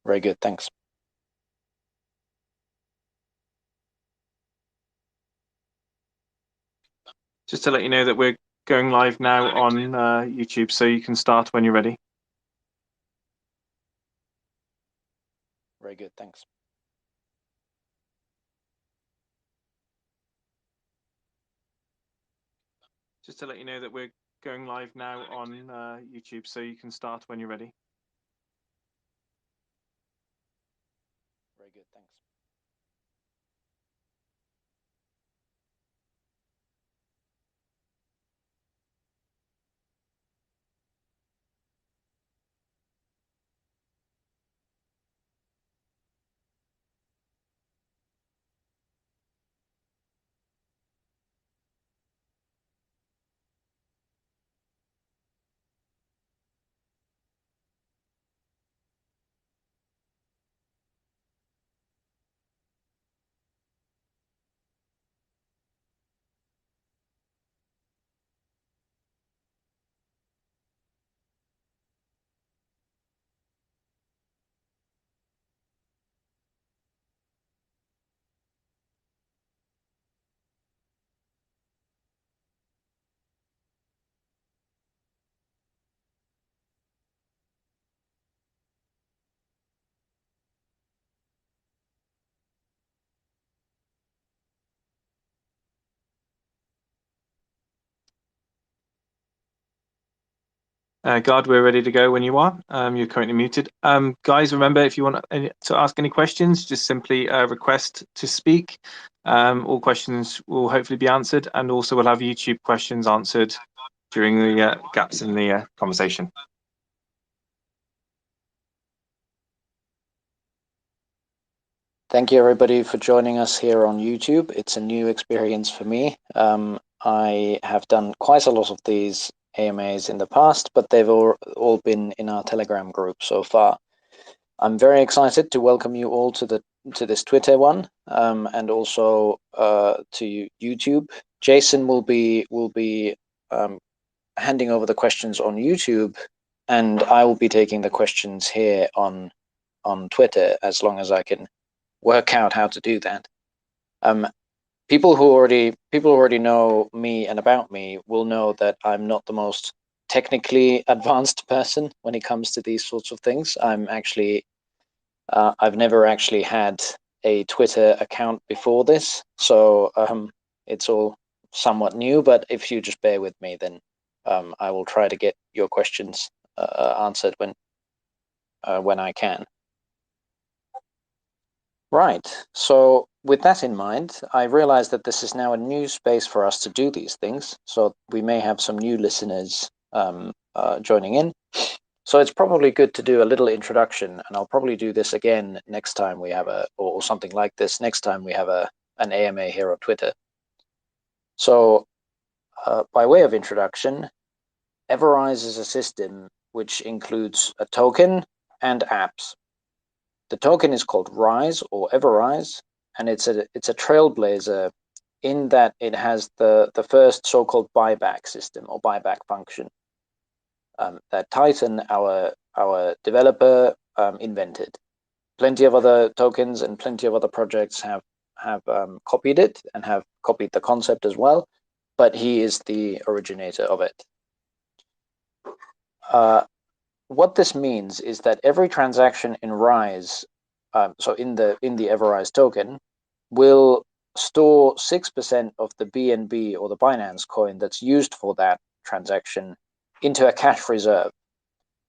Very good, thanks. Just to let you know that we're going live now on YouTube, so you can start when you're ready. Very good, thanks. Just to let you know that we're going live now on YouTube, so you can start when you're ready. Very good, thanks. Guard, we're ready to go when you are. You're currently muted. Guys, remember, if you want to ask any questions, just simply request to speak. All questions will hopefully be answered, and also we'll have YouTube questions answered during the gaps in the conversation. Thank you everybody for joining us here on YouTube. It's a new experience for me. I have done quite a lot of these AMAs in the past, but they've all been in our Telegram group so far. I'm very excited to welcome you all to this Twitter one, and also to YouTube. Jason will be handing over the questions on YouTube, and I will be taking the questions here on Twitter as long as I can work out how to do that. People who already know me and about me will know that I'm not the most technically advanced person when it comes to these sorts of things. I'm actually I've never actually had a Twitter account before this, so it's all somewhat new. But if you just bear with me, then I will try to get your questions answered when I can. Right. So with that in mind, I realize that this is now a new space for us to do these things. So we may have some new listeners joining in. So it's probably good to do a little introduction, and I'll probably do this again next time we have or something like this next time we have an AMA here on Twitter. So by way of introduction, EverRise is a system which includes a token and apps. The token is called Rise or EverRise, and it's a trailblazer in that it has the first so-called buyback system or buyback function that Titan, our developer, invented. Plenty of other tokens and plenty of other projects have copied it and have copied the concept as well, but he is the originator of it. What this means is that every transaction in Rise, so in the EverRise token, will store 6% of the BNB or the Binance coin that's used for that transaction into a cash reserve,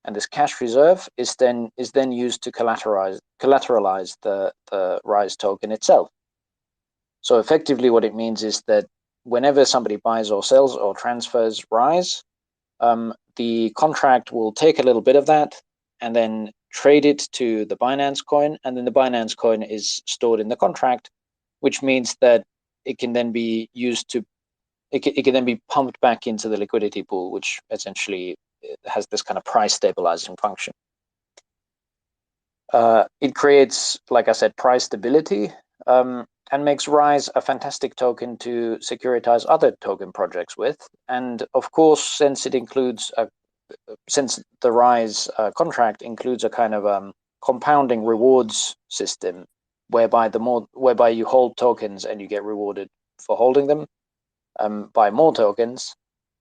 and this cash reserve is then used to collateralize the Rise token itself. So effectively, what it means is that whenever somebody buys or sells or transfers Rise, the contract will take a little bit of that and then trade it to the Binance coin, and then the Binance coin is stored in the contract, which means that it can then be used to it can then be pumped back into the liquidity pool, which essentially has this kind of price stabilizing function. It creates, like I said, price stability, and makes Rise a fantastic token to securitize other token projects with. And of course, since the Rise contract includes a kind of compounding rewards system, whereby you hold tokens and you get rewarded for holding them, by more tokens,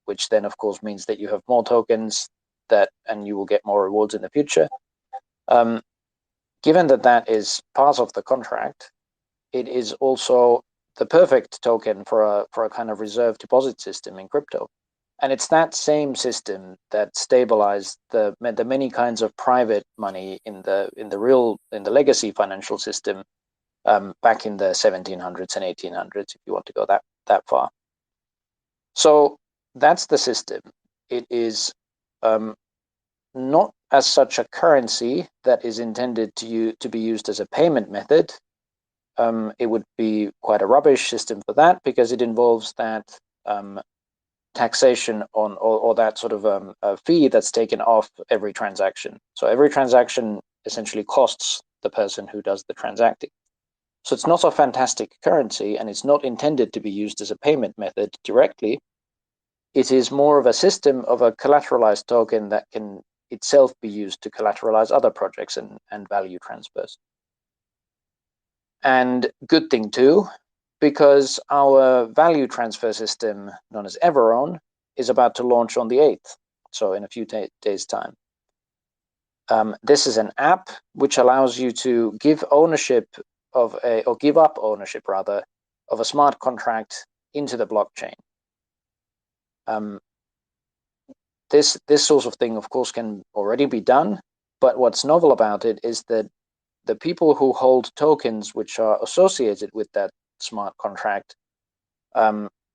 which then of course means that you have more tokens and you will get more rewards in the future. Given that that is part of the contract, it is also the perfect token for a kind of reserve deposit system in crypto. And it's that same system that stabilized the many kinds of private money in the legacy financial system back in the 1700s and 1800s, if you want to go that far. So that's the system. It is not as such a currency that is intended to be used as a payment method. It would be quite a rubbish system for that, because it involves that taxation on, or that sort of a fee that's taken off every transaction. So every transaction essentially costs the person who does the transacting. So it's not a fantastic currency, and it's not intended to be used as a payment method directly. It is more of a system of a collateralized token that can itself be used to collateralize other projects and value transfers. And good thing too, because our value transfer system, known as EverOwn, is about to launch on the 8th, so in a few days' time. This is an app which allows you to give ownership or give up ownership rather, of a smart contract into the blockchain. This sort of thing, of course, can already be done, but what's novel about it is that the people who hold tokens which are associated with that smart contract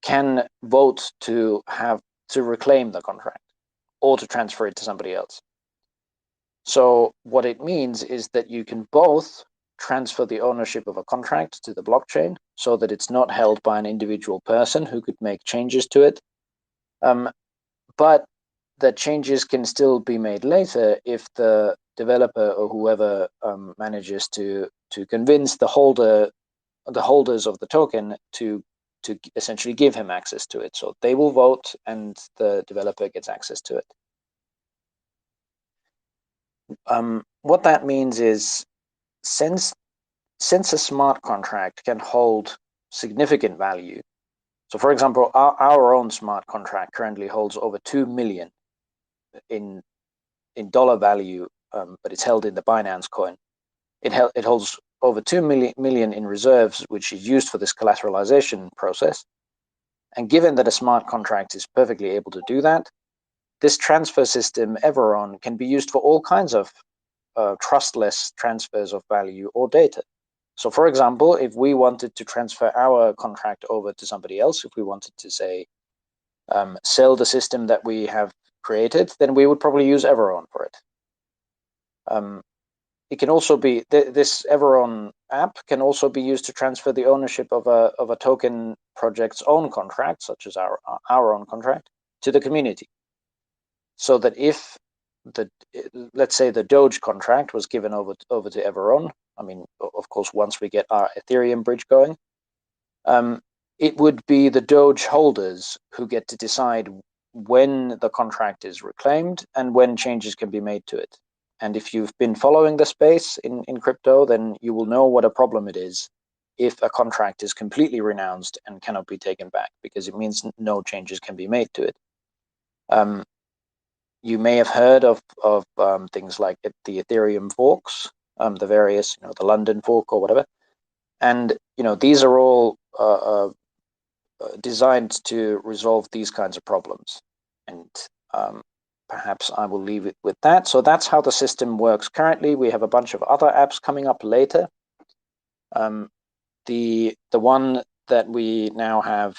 can vote to reclaim the contract or to transfer it to somebody else. So what it means is that you can both transfer the ownership of a contract to the blockchain so that it's not held by an individual person who could make changes to it, but the changes can still be made later if the developer or whoever manages to convince the holders of the token to essentially give him access to it. So they will vote and the developer gets access to it. What that means is, since a smart contract can hold significant value, so for example, our own smart contract currently holds over 2 million in dollar value, but it's held in the Binance coin. It holds over 2 million in reserves, which is used for this collateralization process. And given that a smart contract is perfectly able to do that, this transfer system, EverOwn, can be used for all kinds of trustless transfers of value or data. So for example, if we wanted to transfer our contract over to somebody else, if we wanted to say sell the system that we have created, then we would probably use EverOwn for it. It can also be, this EverOwn app can also be used to transfer the ownership of a token project's own contract, such as our own contract, to the community. So that if let's say the Doge contract was given over to EverOwn, I mean, of course, once we get our Ethereum bridge going, it would be the Doge holders who get to decide when the contract is reclaimed and when changes can be made to it. And if you've been following the space in crypto, then you will know what a problem it is if a contract is completely renounced and cannot be taken back, because it means no changes can be made to it. You may have heard of things like the Ethereum forks, the various, the London fork or whatever. And, these are all designed to resolve these kinds of problems. And perhaps I will leave it with that. So that's how the system works currently. We have a bunch of other apps coming up later. The one that we now have,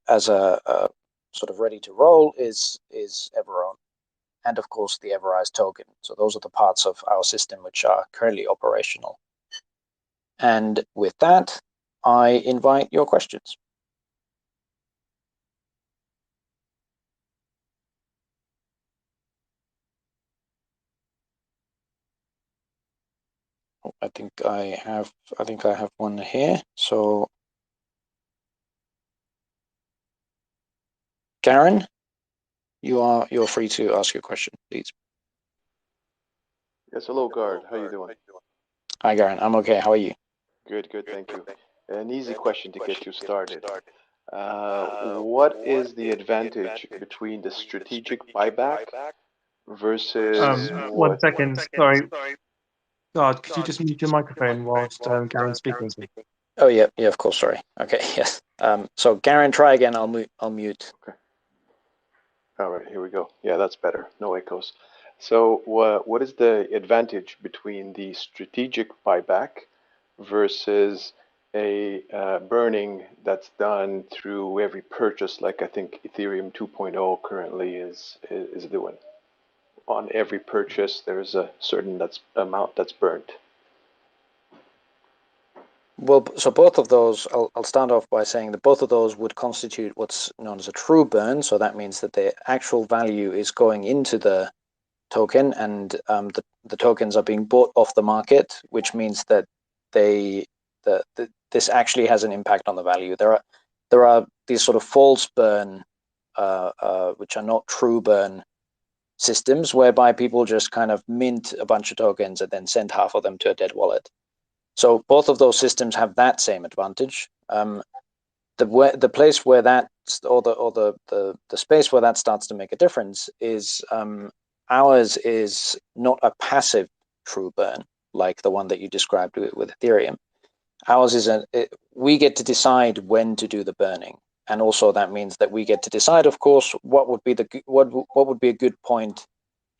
as a sort of ready to roll is EverOwn, and of course the EverRise token. So those are the parts of our system which are currently operational. And with that, I invite your questions. I think I have one here. So Karen? you're free to ask your question, please. Yes, hello, Guard. How you doing? Hi, Garen. I'm okay. How are you? Good, good, thank you. An easy question to get you started. What is the advantage between the strategic buyback versus 1 what? second. Sorry. God, could you just mute your microphone whilst Garen's speaking? Oh yeah, of course. Sorry. Okay, yes. So Garen, try again. I'll mute. Okay. All right, here we go. Yeah, that's better. No echoes. So, what is the advantage between the strategic buyback versus a burning that's done through every purchase, like I think Ethereum 2.0 currently is doing? On every purchase, there's a certain amount that's burnt. Well, so both of those, I'll start off by saying that both of those would constitute what's known as a true burn. So that means that the actual value is going into the token, and the tokens are being bought off the market, which means that this actually has an impact on the value. There are these sort of false burn, which are not true burn systems, whereby people just kind of mint a bunch of tokens and then send half of them to a dead wallet. So both of those systems have that same advantage. The place where that, or the space where that starts to make a difference is ours is not a passive true burn like the one that you described with Ethereum. Ours is we get to decide when to do the burning, and also that means that we get to decide, of course, what would be what would be a good point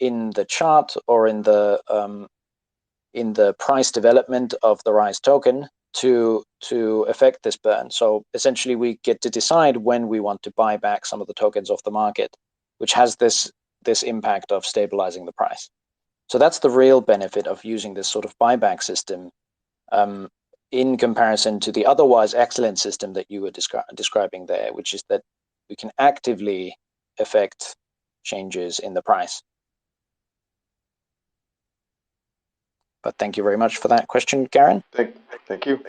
in the chart or in the price development of the Rise token to affect this burn. So essentially, we get to decide when we want to buy back some of the tokens off the market, which has this impact of stabilizing the price. So that's the real benefit of using this sort of buyback system, in comparison to the otherwise excellent system that you were describing there, which is that we can actively affect changes in the price. But thank you very much for that question, Garen. Thank you.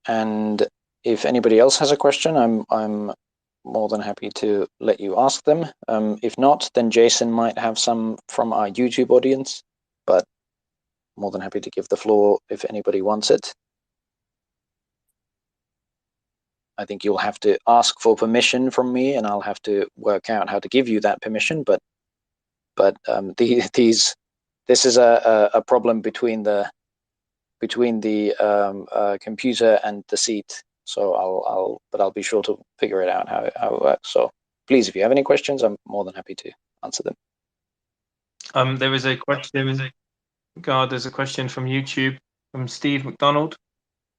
And if anybody else has a question, I'm more than happy to let you ask them. If not, then Jason might have some from our YouTube audience, but more than happy to give the floor if anybody wants it. I think you'll have to ask for permission from me, and I'll have to work out how to give you that permission. But this is a problem between the computer and the seat. So I'll be sure to figure it out how it works. So please, if you have any questions, I'm more than happy to answer them. There is a question. God, there's a question from YouTube from Steve McDonald.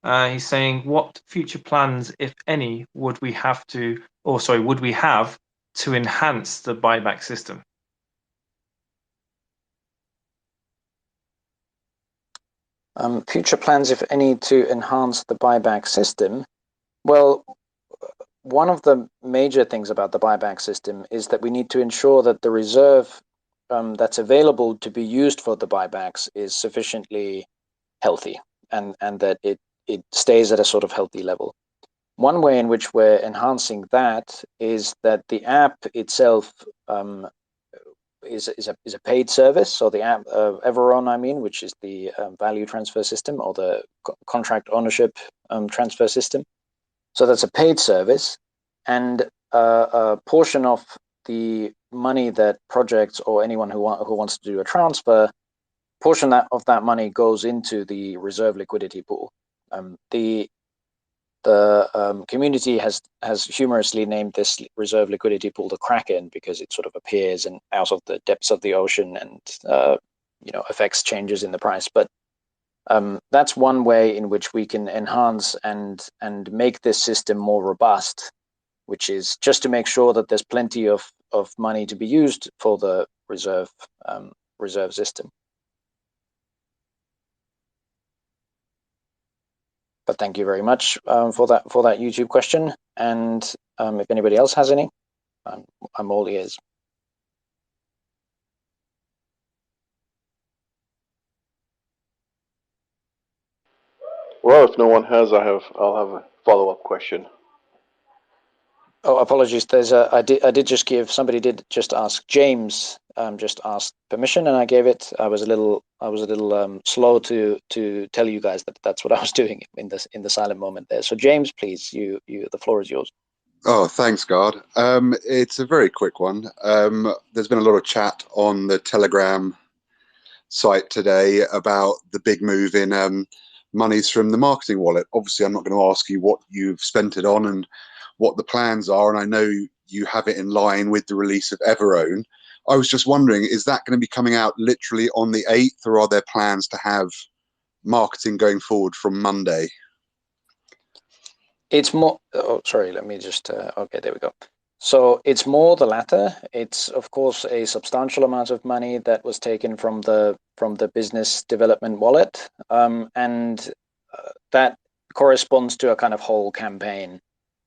He's saying, what future plans, if any, would we have to enhance the buyback system? Future plans, if any, to enhance the buyback system. Well, one of the major things about the buyback system is that we need to ensure that the reserve that's available to be used for the buybacks is sufficiently healthy, and that it stays at a sort of healthy level. One way in which we're enhancing that is that the app itself is a paid service. So the app EverOwn, which is the value transfer system, or the contract ownership transfer system. So that's a paid service, and a portion of the money that projects or anyone who wants to do a transfer, portion of that money goes into the reserve liquidity pool. The community has humorously named this reserve liquidity pool the Kraken, because it sort of appears and out of the depths of the ocean and affects changes in the price. But that's one way in which we can enhance and make this system more robust, which is just to make sure that there's plenty of money to be used for the reserve system. But thank you very much for that YouTube question. And if anybody else has any, I'm all ears. Well, if no one has, I'll have a follow-up question. Oh, apologies. I did just give, somebody did just ask, James just asked permission, and I gave it. I was a little slow to tell you guys that that's what I was doing in the silent moment there. So James, please, the floor is yours. Oh, thanks, God. It's a very quick one. There's been a lot of chat on the Telegram site today about the big move in monies from the marketing wallet. Obviously, I'm not going to ask you what you've spent it on and what the plans are, and I know you have it in line with the release of EverOwn. I was just wondering, is that going to be coming out literally on the 8th, or are there plans to have marketing going forward from Monday? It's more. Oh, sorry. Let me just. Okay, there we go. So it's more the latter. It's of course a substantial amount of money that was taken from the business development wallet, and that corresponds to a kind of whole campaign,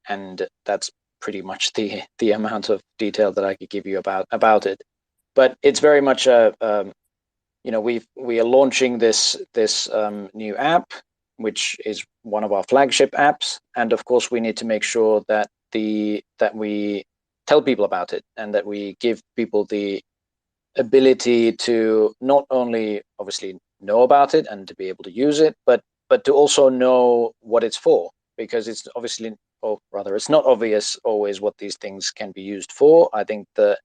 and that's pretty much the amount of detail that I could give you about it. But it's very much a we are launching this new app, which is one of our flagship apps, and of course we need to make sure that we tell people about it, and that we give people the ability to not only obviously know about it and to be able to use it, but to also know what it's for, because it's obviously, or rather it's not obvious always what these things can be used for. I think the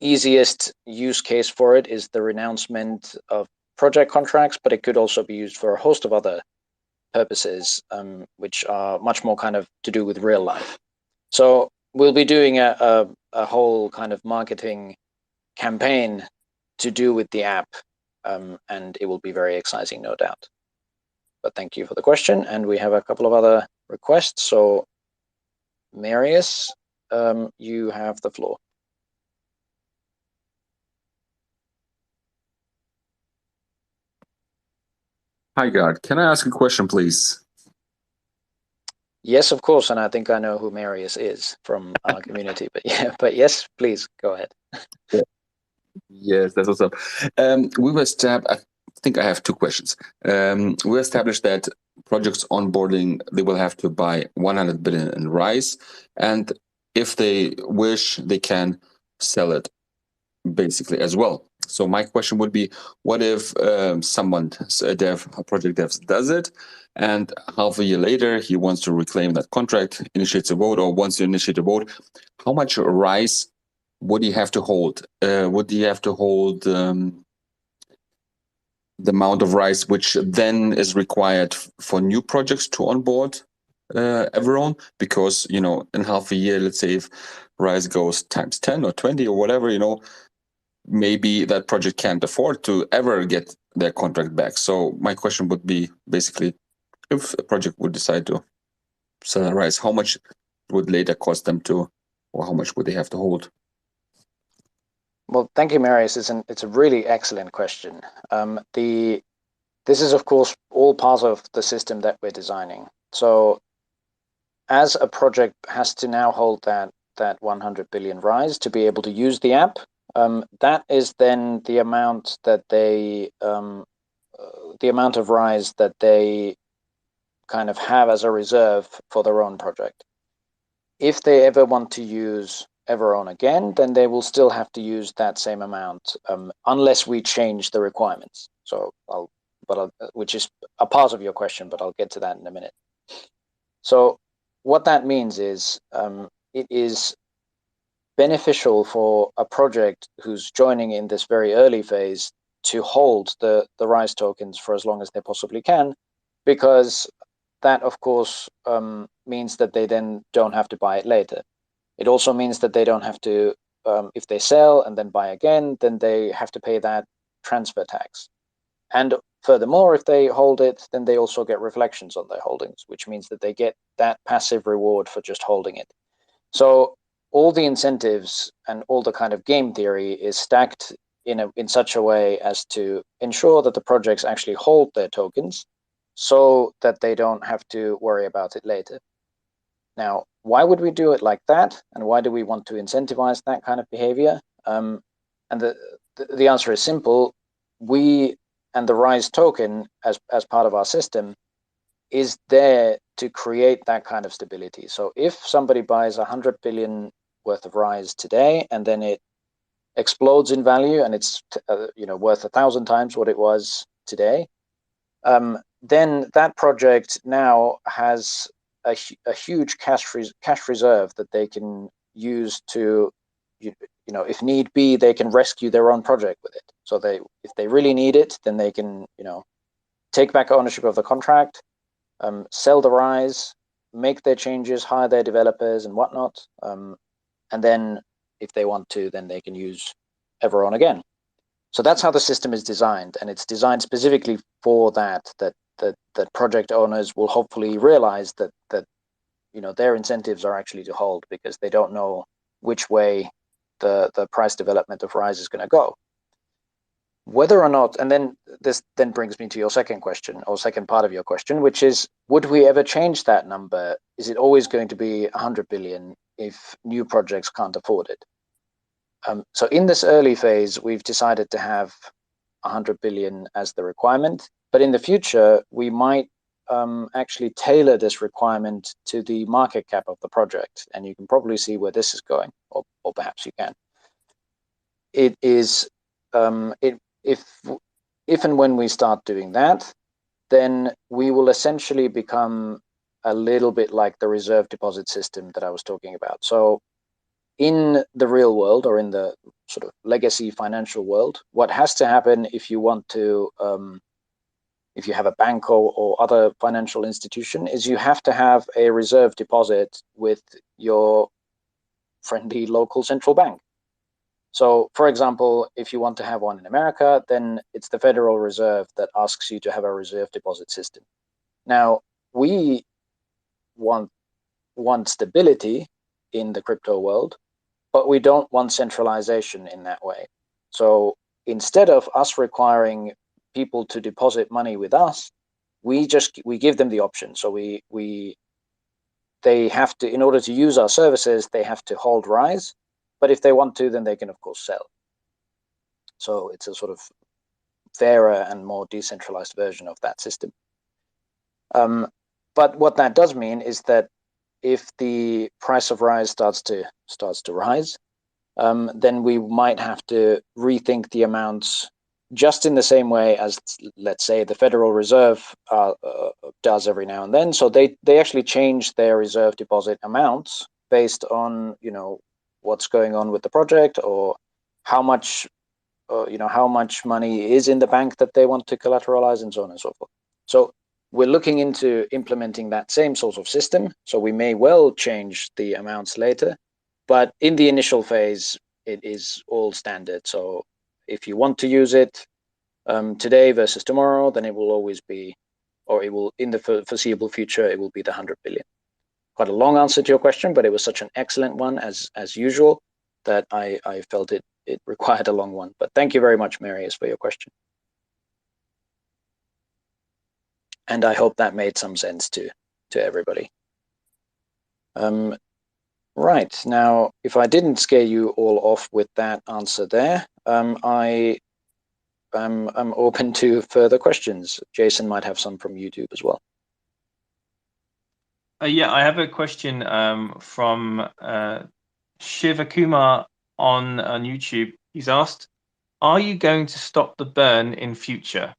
easiest use case for it is the renouncement of project contracts, but it could also be used for a host of other purposes, which are much more kind of to do with real life. So we'll be doing a whole kind of marketing campaign to do with the app, and it will be very exciting, no doubt. But thank you for the question, and we have a couple of other requests. So Marius, you have the floor. Hi, God. Can I ask a question, please? Yes, of course, and I think I know who Marius is from our community. But yeah, but yes, please go ahead. Yes, that's what's up. I think I have two questions. We established that projects onboarding, they will have to buy 100 billion in Rise, and if they wish, they can sell it basically as well. So my question would be, what if someone, a project dev does it, and half a year later, he wants to reclaim that contract, initiates a vote, or wants to initiate a vote, how much Rise would he have to hold? Would he have to hold the amount of Rise which then is required for new projects to onboard EverOwn? Because, in half a year, let's say if Rise goes times 10 or 20 or whatever, maybe that project can't afford to ever get their contract back. So my question would be basically, if a project would decide to sell a Rise, how much would later cost them to, or how much would they have to hold? Well, thank you, Marius. It's a really excellent question. This is, of course, all part of the system that we're designing. So as a project has to now hold that 100 billion Rise to be able to use the app, that is then the amount that the amount of Rise that they kind of have as a reserve for their own project. If they ever want to use EverOwn again, then they will still have to use that same amount, unless we change the requirements. So which is a part of your question, but I'll get to that in a minute. So what that means is it is beneficial for a project who's joining in this very early phase to hold the Rise tokens for as long as they possibly can, because that, of course, means that they then don't have to buy it later. It also means that they don't have to, if they sell and then buy again, then they have to pay that transfer tax. And furthermore, if they hold it, then they also get reflections on their holdings, which means that they get that passive reward for just holding it. So all the incentives and all the kind of game theory is stacked in such a way as to ensure that the projects actually hold their tokens so that they don't have to worry about it later. Now, why would we do it like that? And why do we want to incentivize that kind of behavior? And the answer is simple. We and the Rise token as part of our system is there to create that kind of stability. So if somebody buys 100 billion worth of RISE today, and then it explodes in value, and it's worth 1,000 times what it was today, then that project now has a huge cash reserve that they can use to, if need be, they can rescue their own project with it. So if they really need it, then they can, take back ownership of the contract, sell the RISE, make their changes, hire their developers and whatnot, and then if they want to, then they can use EverOwn again. So that's how the system is designed, and it's designed specifically for that project owners will hopefully realize that their incentives are actually to hold, because they don't know which way the price development of RISE is going to go. Whether or not, and then this then brings me to your second question, or second part of your question, which is, would we ever change that number? Is it always going to be 100 billion if new projects can't afford it? So in this early phase, we've decided to have 100 billion as the requirement, but in the future, we might actually tailor this requirement to the market cap of the project, and you can probably see where this is going, or perhaps you can. It is, if and when we start doing that, then we will essentially become a little bit like the reserve deposit system that I was talking about. So in the real world, or in the sort of legacy financial world, what has to happen if you want to, if you have a bank or other financial institution, is you have to have a reserve deposit with your friendly local central bank. So, for example, if you want to have one in America, then it's the Federal Reserve that asks you to have a reserve deposit system. Now, we want stability in the crypto world, but we don't want centralization in that way. So instead of us requiring people to deposit money with us, we give them the option. So they have to, in order to use our services, they have to hold RISE. But if they want to, then they can, of course, sell. So it's a sort of fairer and more decentralized version of that system. But what that does mean is that if the price of RISE starts to rise, then we might have to rethink the amounts, just in the same way as, let's say, the Federal Reserve does every now and then. So they actually change their reserve deposit amounts based on, what's going on with the project, or how much money is in the bank that they want to collateralize, and so on and so forth. So we're looking into implementing that same sort of system. So we may well change the amounts later, but in the initial phase, it is all standard. So if you want to use it today versus tomorrow, then it will always be, or it will, in the foreseeable future, it will be the 100 billion. Quite a long answer to your question, but it was such an excellent one, as usual, that I felt it required a long one. But thank you very much, Marius, for your question. And I hope that made some sense to everybody. Right, now, if I didn't scare you all off with that answer there, I'm open to further questions. Jason might have some from YouTube as well. Yeah, I have a question from Shiva Kumar on YouTube. He's asked, are you going to stop the burn in future?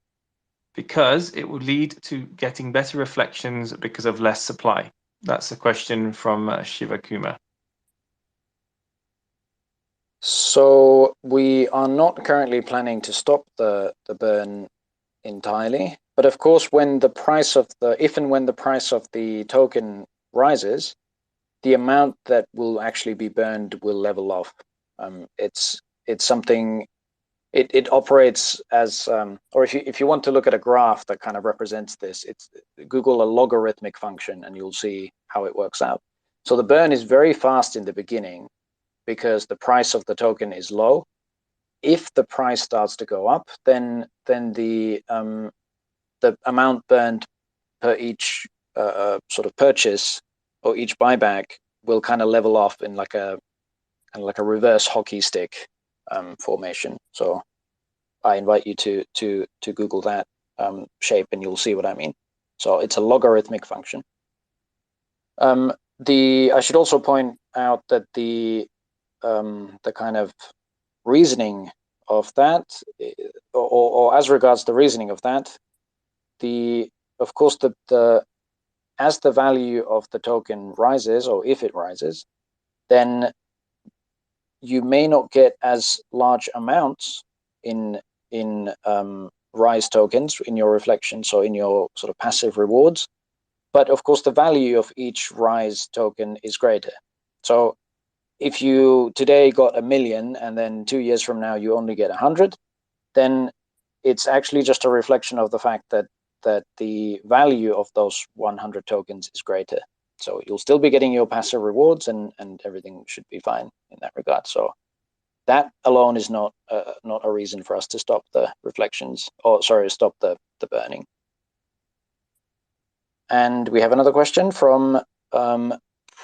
Because it will lead to getting better reflections because of less supply. That's a question from Shiva Kumar. So we are not currently planning to stop the burn entirely. But of course, when the price of if and when the price of the token rises, the amount that will actually be burned will level off. It's something. It operates as, or if you want to look at a graph that kind of represents this, it's Google a logarithmic function, and you'll see how it works out. So the burn is very fast in the beginning because the price of the token is low. If the price starts to go up, then the amount burned per each sort of purchase or each buyback will kind of level off in like a reverse hockey stick formation. So I invite you to Google that shape, and you'll see what I mean. So it's a logarithmic function. I should also point out that the kind of reasoning of that, or as regards the reasoning of that, of course as the value of the token rises, or if it rises, then you may not get as large amounts in Rise tokens in your reflection, so in your sort of passive rewards. But of course, the value of each Rise token is greater. So if you today got 1 million and then 2 years from now you only get 100, then it's actually just a reflection of the fact that the value of those 100 tokens is greater. So you'll still be getting your passive rewards, and everything should be fine in that regard. So that alone is not a reason for us to stop the reflections, or sorry, stop the burning. And we have another question from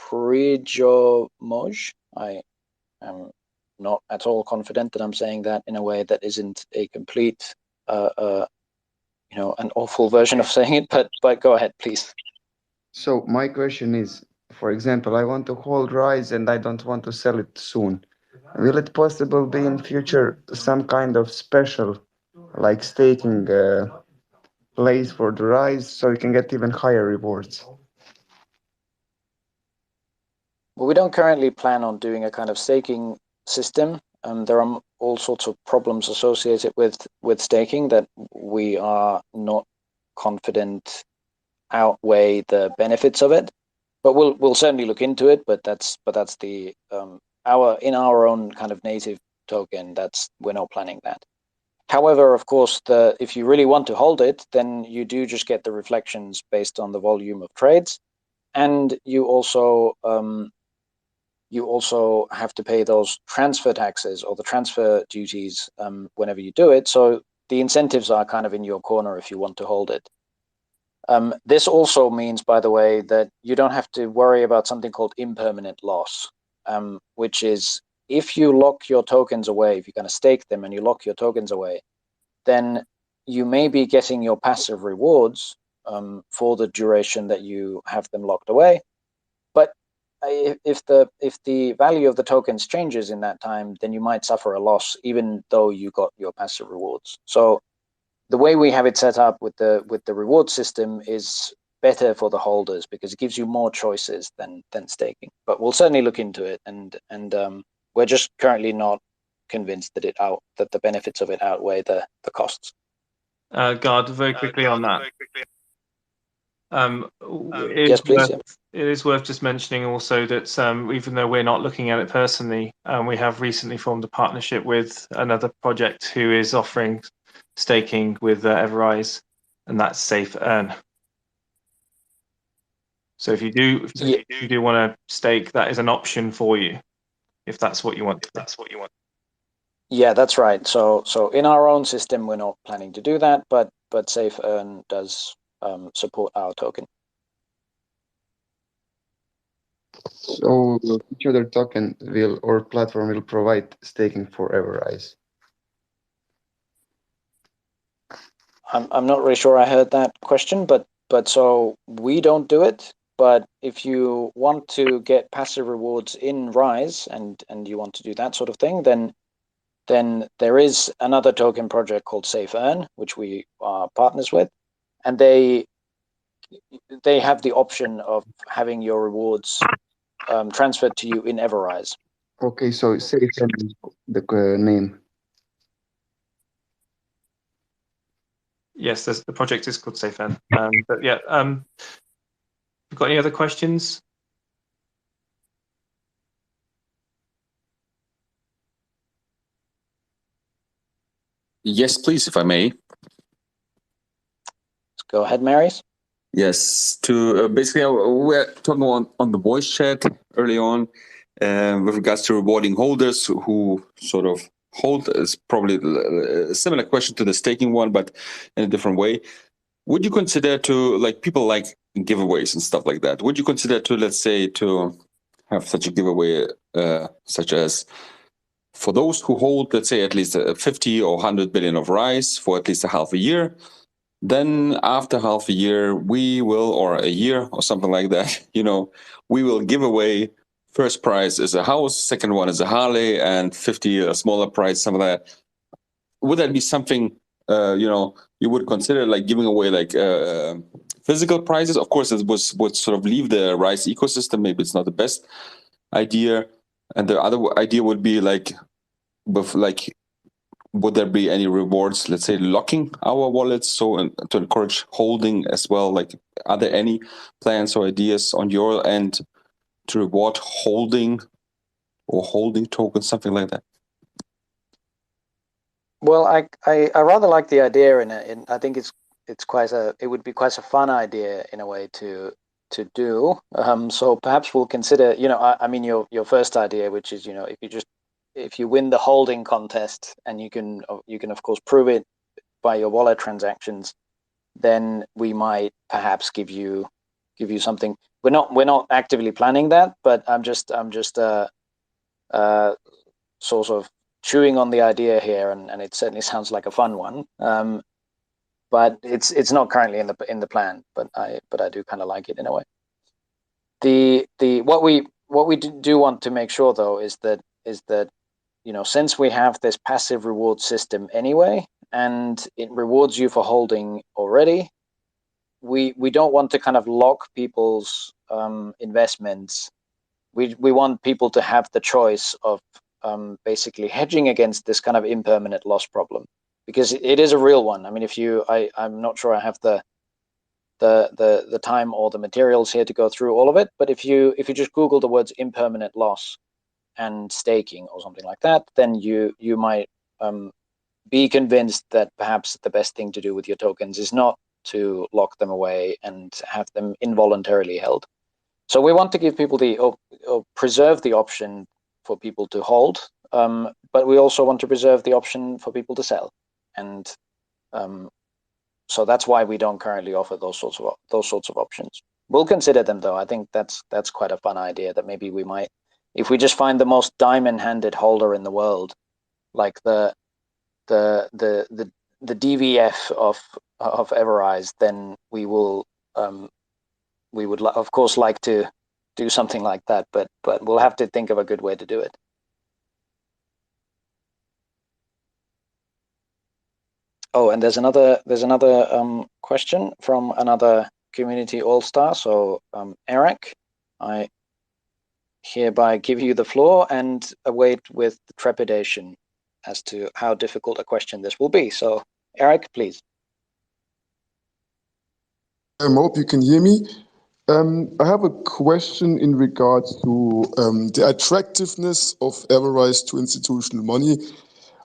Prijomoj. I am not at all confident that I'm saying that in a way that isn't a complete, an awful version of saying it, but go ahead, please. So my question is, for example, I want to hold Rise and I don't want to sell it soon. Will it possible be in future some kind of special, like staking place for the Rise, so you can get even higher rewards? Well, we don't currently plan on doing a kind of staking system. There are all sorts of problems associated with staking that we are not confident outweigh the benefits of it. But we'll certainly look into it. But that's the in our own kind of native token, we're not planning that. However, of course, if you really want to hold it, then you do just get the reflections based on the volume of trades, and you also have to pay those transfer taxes or the transfer duties whenever you do it. So the incentives are kind of in your corner if you want to hold it. This also means, by the way, that you don't have to worry about something called impermanent loss, which is if you lock your tokens away, if you're going to stake them and you lock your tokens away, then you may be getting your passive rewards for the duration that you have them locked away. But if the value of the tokens changes in that time, then you might suffer a loss, even though you got your passive rewards. So the way we have it set up with the reward system is better for the holders because it gives you more choices than staking. But we'll certainly look into it, and we're just currently not convinced that the benefits of it outweigh the costs. Gard, very quickly on that. Yes, please. It is worth just mentioning also that even though we're not looking at it personally, we have recently formed a partnership with another project who is offering staking with EverRise, and that's Safe Earn. So if you do want to stake, that is an option for you, if that's what you want. Yeah, that's right. So in our own system, we're not planning to do that, but Safe Earn does support our token. So which other token or platform will provide staking for EverRise? I'm not really sure I heard that question, but so we don't do it. But if you want to get passive rewards in Rise and you want to do that sort of thing, then there is another token project called Safe Earn, which we are partners with, and they have the option of having your rewards transferred to you in EverRise. Okay, so Safe Earn is the name. Yes, the project is called Safe Earn. But yeah, you've got any other questions? Yes, please, if I may. Go ahead, Marius. Yes, basically we're talking on the voice chat early on with regards to rewarding holders who sort of hold. Is probably a similar question to the staking one, but in a different way. Would you consider people like giveaways and stuff like that? Would you consider let's say, to have such a giveaway, such as for those who hold, let's say, at least 50 or 100 billion of Rise for at least a half a year, Then after half a year, we will, or a year or something like that, we will give away. First prize is a house, second one is a Harley, and 50 a smaller prize, something like that. Would that be something you would consider, like giving away like physical prizes? Of course, it would sort of leave the Rise ecosystem. Maybe it's not the best idea. And the other idea would be like would there be any rewards, let's say locking our wallets, so to encourage holding as well? Like, are there any plans or ideas on your end to reward holding or holding tokens, something like that? Well, I rather like the idea, and I think it would be quite a fun idea in a way to do. So perhaps we'll consider, I mean your first idea, which is, if you win the holding contest and you can of course prove it by your wallet transactions, then we might perhaps give you something. We're not actively planning that, but I'm just sort of chewing on the idea here, and it certainly sounds like a fun one. But it's not currently in the plan, but I do kind of like it in a way. What we do want to make sure though is that since we have this passive reward system anyway, and it rewards you for holding already, we don't want to kind of lock people's investments. We want people to have the choice of basically hedging against this kind of impermanent loss problem, because it is a real one. I mean, I'm not sure I have the time or the materials here to go through all of it, but if you just Google the words impermanent loss and staking or something like that, then you might be convinced that perhaps the best thing to do with your tokens is not to lock them away and have them involuntarily held. So we want to give people or preserve the option for people to hold, but we also want to preserve the option for people to sell, and so that's why we don't currently offer those sorts of options. We'll consider them though. I think that's quite a fun idea, that maybe we might, if we just find the most diamond-handed holder in the world, like the DVF of EverRise, then we would of course like to do something like that, but we'll have to think of a good way to do it. Oh, and there's another question from another community all-star. So Eric, I hereby give you the floor and await with trepidation as to how difficult a question this will be. So Eric, please. I hope you can hear me. I have a question in regards to the attractiveness of EverRise to institutional money.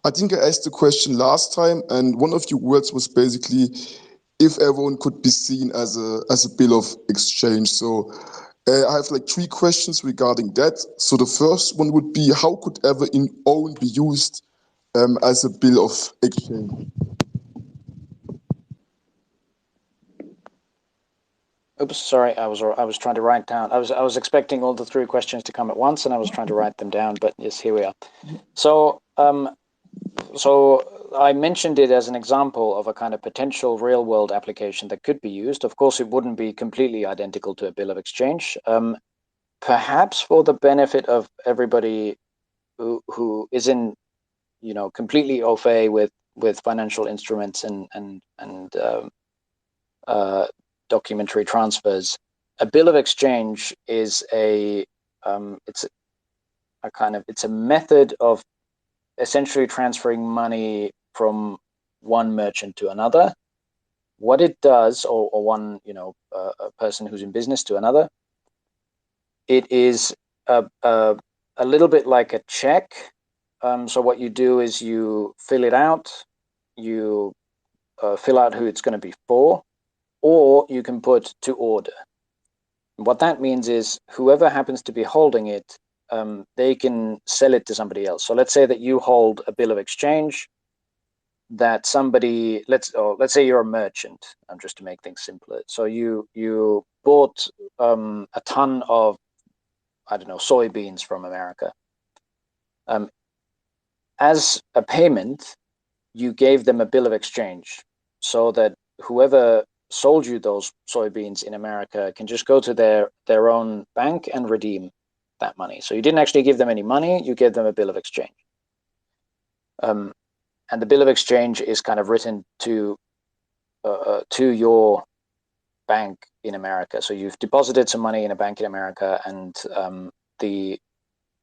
I think I asked the question last time, and one of your words was basically if everyone could be seen as a bill of exchange. So I have like 3 questions regarding that. So the first one would be, how could EverOwn be used as a bill of exchange? Oops, sorry, I was trying to write down. I was expecting all the 3 questions to come at once, and I was trying to write them down. But yes, here we are. So so I mentioned it as an example of a kind of potential real-world application that could be used. Of course, it wouldn't be completely identical to a bill of exchange. Perhaps for the benefit of everybody who isn't, completely au fait with financial instruments and documentary transfers, a bill of exchange is it's a method of essentially transferring money from one merchant to another. What it does, or one, a person who's in business to another, it is a little bit like a check. So what you do is you fill it out, you fill out who it's going to be for, or you can put to order. What that means is whoever happens to be holding it, they can sell it to somebody else. So let's say that you hold a bill of exchange that somebody, let's say you're a merchant, just to make things simpler. So you bought a ton of, I don't know, soybeans from America. As a payment, you gave them a bill of exchange, so that whoever sold you those soybeans in America can just go to their own bank and redeem that money. So you didn't actually give them any money, you gave them a bill of exchange. And the bill of exchange is kind of written to your bank in America. So you've deposited some money in a bank in America, and the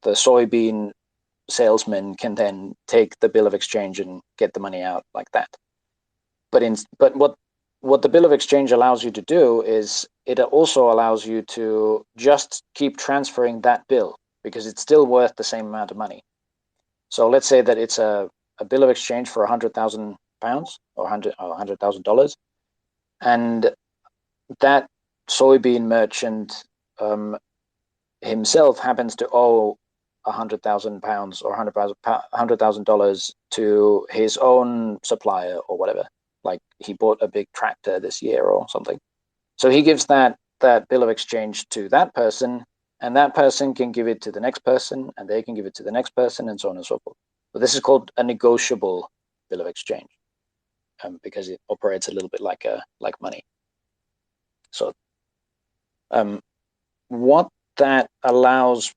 soybean salesman can then take the bill of exchange and get the money out like that. But what the bill of exchange allows you to do is it also allows you to just keep transferring that bill, because it's still worth the same amount of money. So let's say that it's a bill of exchange for £100,000 or $100,000, and that soybean merchant himself happens to owe £100,000 or $100,000 to his own supplier or whatever. Like he bought a big tractor this year or something. So he gives that bill of exchange to that person, and that person can give it to the next person, and they can give it to the next person, and so on and so forth. So this is called a negotiable bill of exchange, because it operates a little bit like money. So what that allows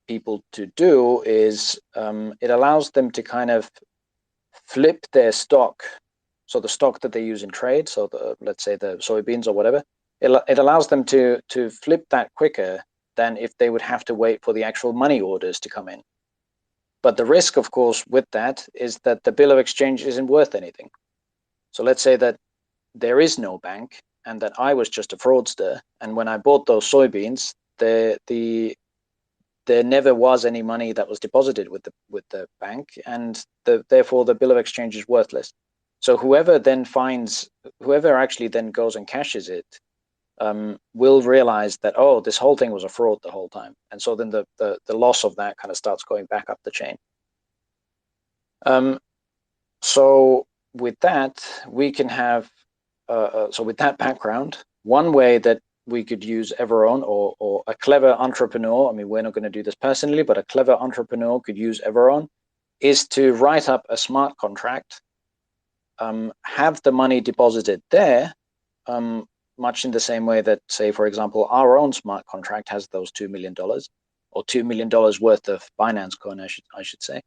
people to do is it allows them to kind of flip their stock. So the stock that they use in trade, so let's say the soybeans or whatever, it allows them to flip that quicker than if they would have to wait for the actual money orders to come in. But the risk, of course, with that is that the bill of exchange isn't worth anything. So let's say that there is no bank and that I was just a fraudster, and when I bought those soybeans, there never was any money that was deposited with the bank, and therefore the bill of exchange is worthless. So whoever actually then goes and cashes it will realize that, oh, this whole thing was a fraud the whole time, and so then the loss of that kind of starts going back up the chain. So with that, we can have so with that background, one way that we could use EverOwn, or a clever entrepreneur, I mean, we're not going to do this personally, but a clever entrepreneur could use EverOwn, is to write up a smart contract, have the money deposited there, much in the same way that, say, for example, our own smart contract has those $2 million, or $2 million worth of Binance coin, I should say,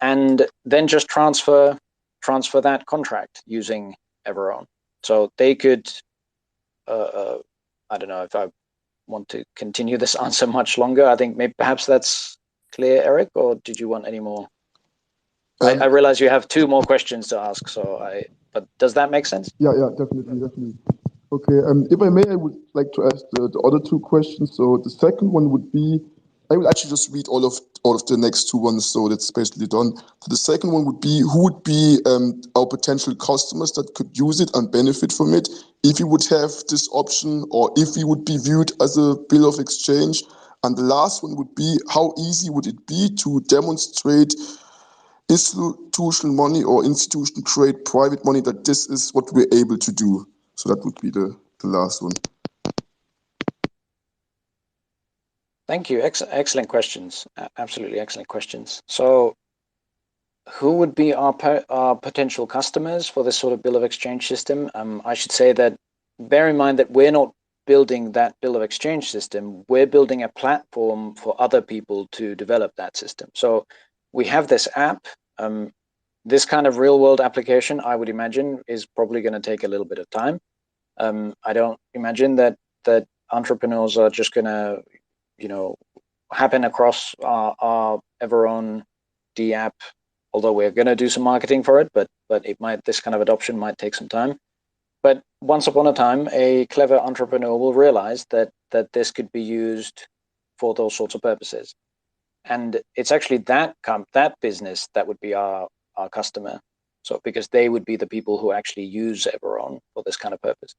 and then just transfer that contract using EverOwn. So they could, I don't know if I want to continue this answer much longer. I think perhaps that's clear, Eric, or did you want any more? I realize you have two more questions to ask, but does that make sense? Yeah, definitely. Okay, if I may, I would like to ask the other two questions. So the second one would be, I will actually just read all of the next two ones, so that's basically done. So the second one would be, who would be our potential customers that could use it and benefit from it if we would have this option, or if we would be viewed as a bill of exchange? And the last one would be, how easy would it be to demonstrate institutional money or institutional trade private money that this is what we're able to do? So that would be the last one. Thank you. Excellent questions. Absolutely excellent questions. So who would be our potential customers for this sort of bill of exchange system? I should say that, bear in mind that we're not building that bill of exchange system. We're building a platform for other people to develop that system. So we have this app. This kind of real world application, I would imagine, is probably going to take a little bit of time. I don't imagine that entrepreneurs are just going to, happen across our EverOwn D app, although we're going to do some marketing for it, but this kind of adoption might take some time. But once upon a time, a clever entrepreneur will realize that this could be used for those sorts of purposes. And it's actually that business that would be our customer. So because they would be the people who actually use EverOwn for this kind of purpose.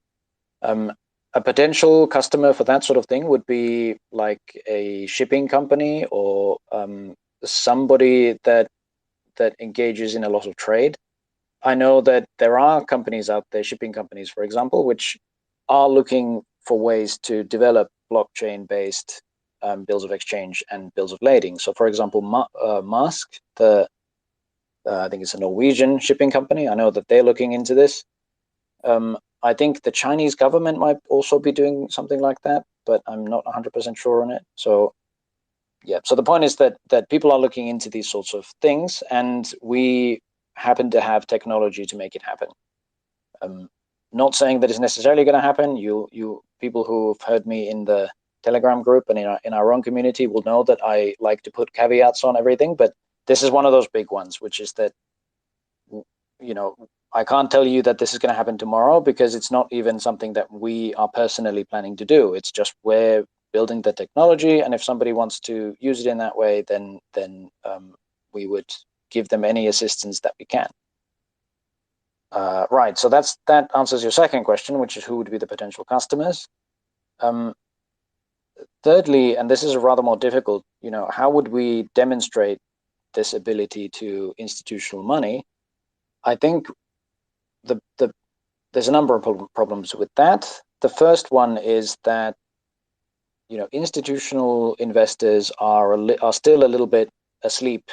A potential customer for that sort of thing would be like a shipping company, or somebody that engages in a lot of trade. I know that there are companies out there, shipping companies, for example, which are looking for ways to develop blockchain-based bills of exchange and bills of lading. So, for example, Maersk, I think it's a Norwegian shipping company, I know that they're looking into this. I think the Chinese government might also be doing something like that, but I'm not 100% sure on it. So yeah, so the point is that people are looking into these sorts of things, and we happen to have technology to make it happen. Not saying that it's necessarily going to happen. You people who've heard me in the Telegram group and in our own community will know that I like to put caveats on everything, but this is one of those big ones, which is that, you know, I can't tell you that this is going to happen tomorrow, because it's not even something that we are personally planning to do. It's just we're building the technology, and if somebody wants to use it in that way, then we would give them any assistance that we can. Right, so that answers your second question, which is who would be the potential customers. Thirdly, and this is rather more difficult, you know, how would we demonstrate this ability to institutional money? I think there's a number of problems with that. The first one is that, you know, institutional investors are still a little bit asleep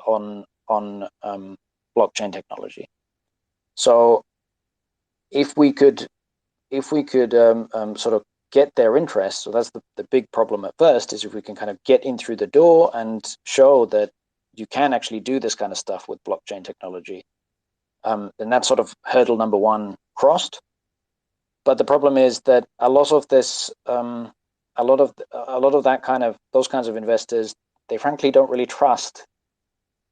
on blockchain technology. So if we could sort of get their interest, so that's the big problem at first, is if we can kind of get in through the door and show that you can actually do this kind of stuff with blockchain technology, then that's sort of hurdle number one crossed. But the problem is that a lot of this, a lot of those kinds of investors, they frankly don't really trust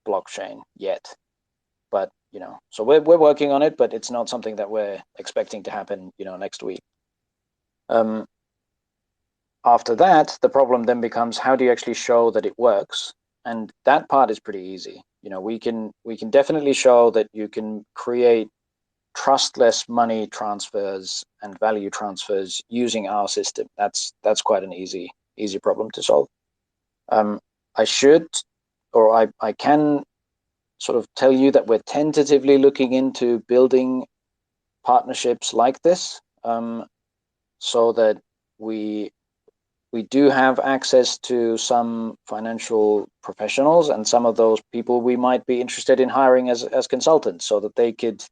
blockchain yet. But, you know, so we're working on it, but it's not something that we're expecting to happen, you know, next week. After that, the problem then becomes, how do you actually show that it works? And that part is pretty easy. You know, we can definitely show that you can create trustless money transfers and value transfers using our system. That's quite an easy problem to solve. I can sort of tell you that we're tentatively looking into building partnerships like this, so that we do have access to some financial professionals, and some of those people we might be interested in hiring as consultants, so that they could,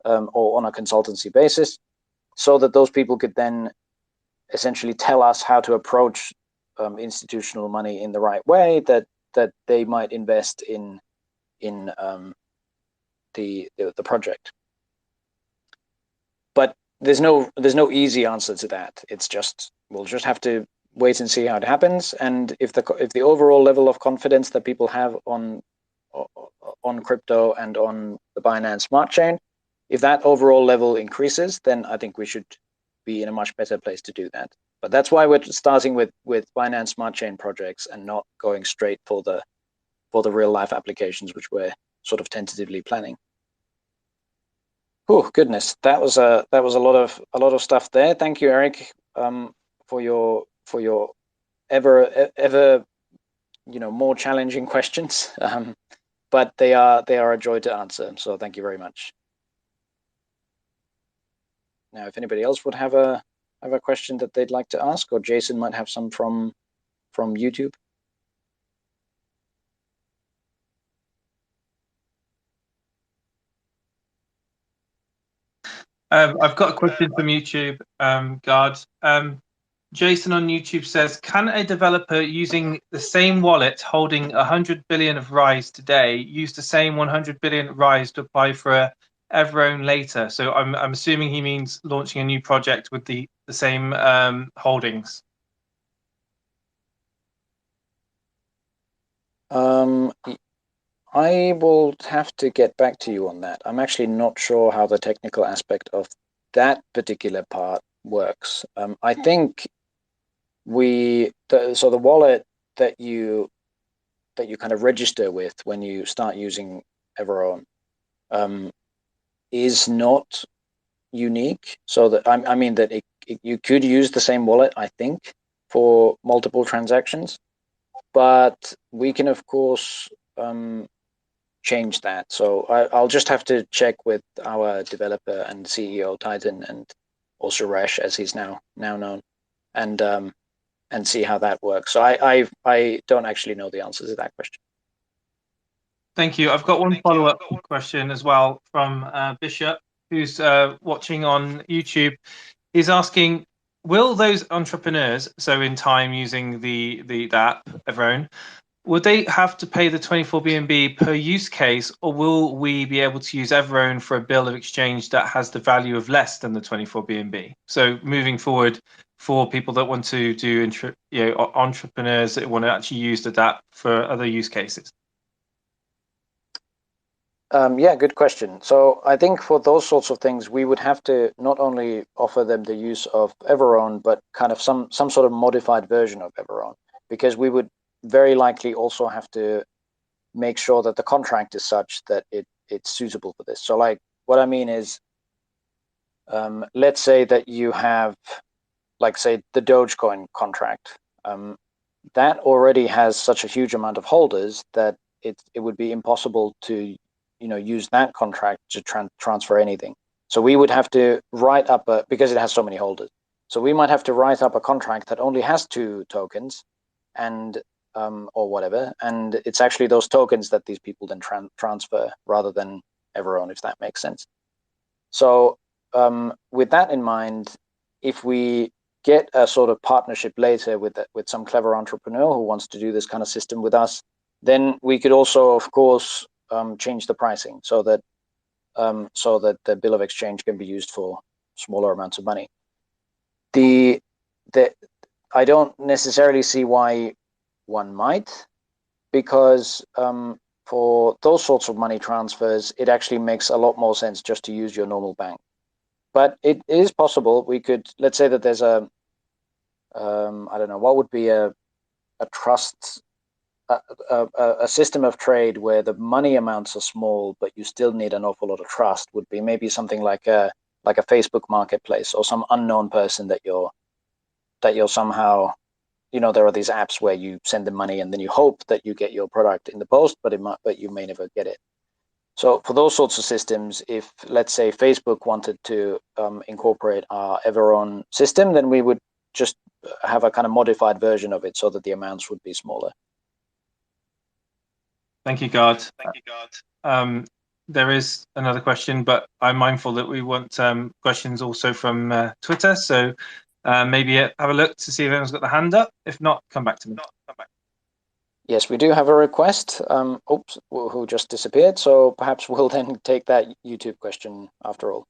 or on a consultancy basis, so that those people could then essentially tell us how to approach institutional money in the right way, that they might invest in the project. But there's no easy answer to that. It's just, we'll just have to wait and see how it happens. And if the overall level of confidence that people have on crypto and on the Binance Smart Chain, if that overall level increases, then I think we should be in a much better place to do that. But that's why we're starting with Binance Smart Chain projects and not going straight for the real life applications, which we're sort of tentatively planning. Oh goodness, that was a lot of stuff there. Thank you, Eric, for your ever more challenging questions. But they are a joy to answer. So thank you very much. Now, if anybody else would have a question that they'd like to ask, or Jason might have some from YouTube. I've got a question from YouTube, Gard. Jason on YouTube says, can a developer using the same wallet holding 100 billion of RISE today use the same 100 billion RISE to apply for a EverOwn later? So I'm assuming he means launching a new project with the same holdings. I will have to get back to you on that. I'm actually not sure how the technical aspect of that particular part works. I think so the wallet that you kind of register with when you start using EverOwn is not unique. So that I mean that you could use the same wallet, I think, for multiple transactions, but we can of course change that. So I'll just have to check with our developer and CEO Titan, and also Suresh, as he's now known, and see how that works. So I don't actually know the answer to that question. Thank you. I've got one follow-up question as well from Bishop, who's watching on YouTube, is asking, will those entrepreneurs, so in time using the app, EverOwn, would they have to pay the 24 BNB per use case, or will we be able to use EverOwn for a bill of exchange that has the value of less than the 24 BNB? So moving forward, for people that want to do, entrepreneurs that want to actually use the app for other use cases. Yeah, good question. So I think for those sorts of things, we would have to not only offer them the use of EverOwn, but kind of some sort of modified version of EverOwn, because we would very likely also have to make sure that the contract is such that it's suitable for this. So like what I mean is, let's say that you have, like say the Dogecoin contract, that already has such a huge amount of holders that it would be impossible to use that contract to transfer anything. So we would have to write up because it has so many holders. So we might have to write up a contract that only has 2 tokens, and or whatever, and it's actually those tokens that these people then transfer rather than EverOwn, if that makes sense. So with that in mind, if we get a sort of partnership later with some clever entrepreneur who wants to do this kind of system with us, then we could also, of course, change the pricing so that the bill of exchange can be used for smaller amounts of money. I don't necessarily see why one might, because for those sorts of money transfers, it actually makes a lot more sense just to use your normal bank. But it is possible we could, let's say that there's I don't know, what would be a trust, a system of trade where the money amounts are small, but you still need an awful lot of trust, would be maybe something like a Facebook marketplace, or some unknown person that you're somehow, there are these apps where you send them money and then you hope that you get your product in the post, but you may never get it. So for those sorts of systems, if let's say Facebook wanted to incorporate our EverOwn system, then we would just have a kind of modified version of it so that the amounts would be smaller. Thank you, Gard. There is another question, but I'm mindful that we want questions also from Twitter. So maybe have a look to see if anyone's got the hand up. If not, come back to me. Yes, we do have a request. Oops, who just disappeared. So perhaps we'll then take that YouTube question after all.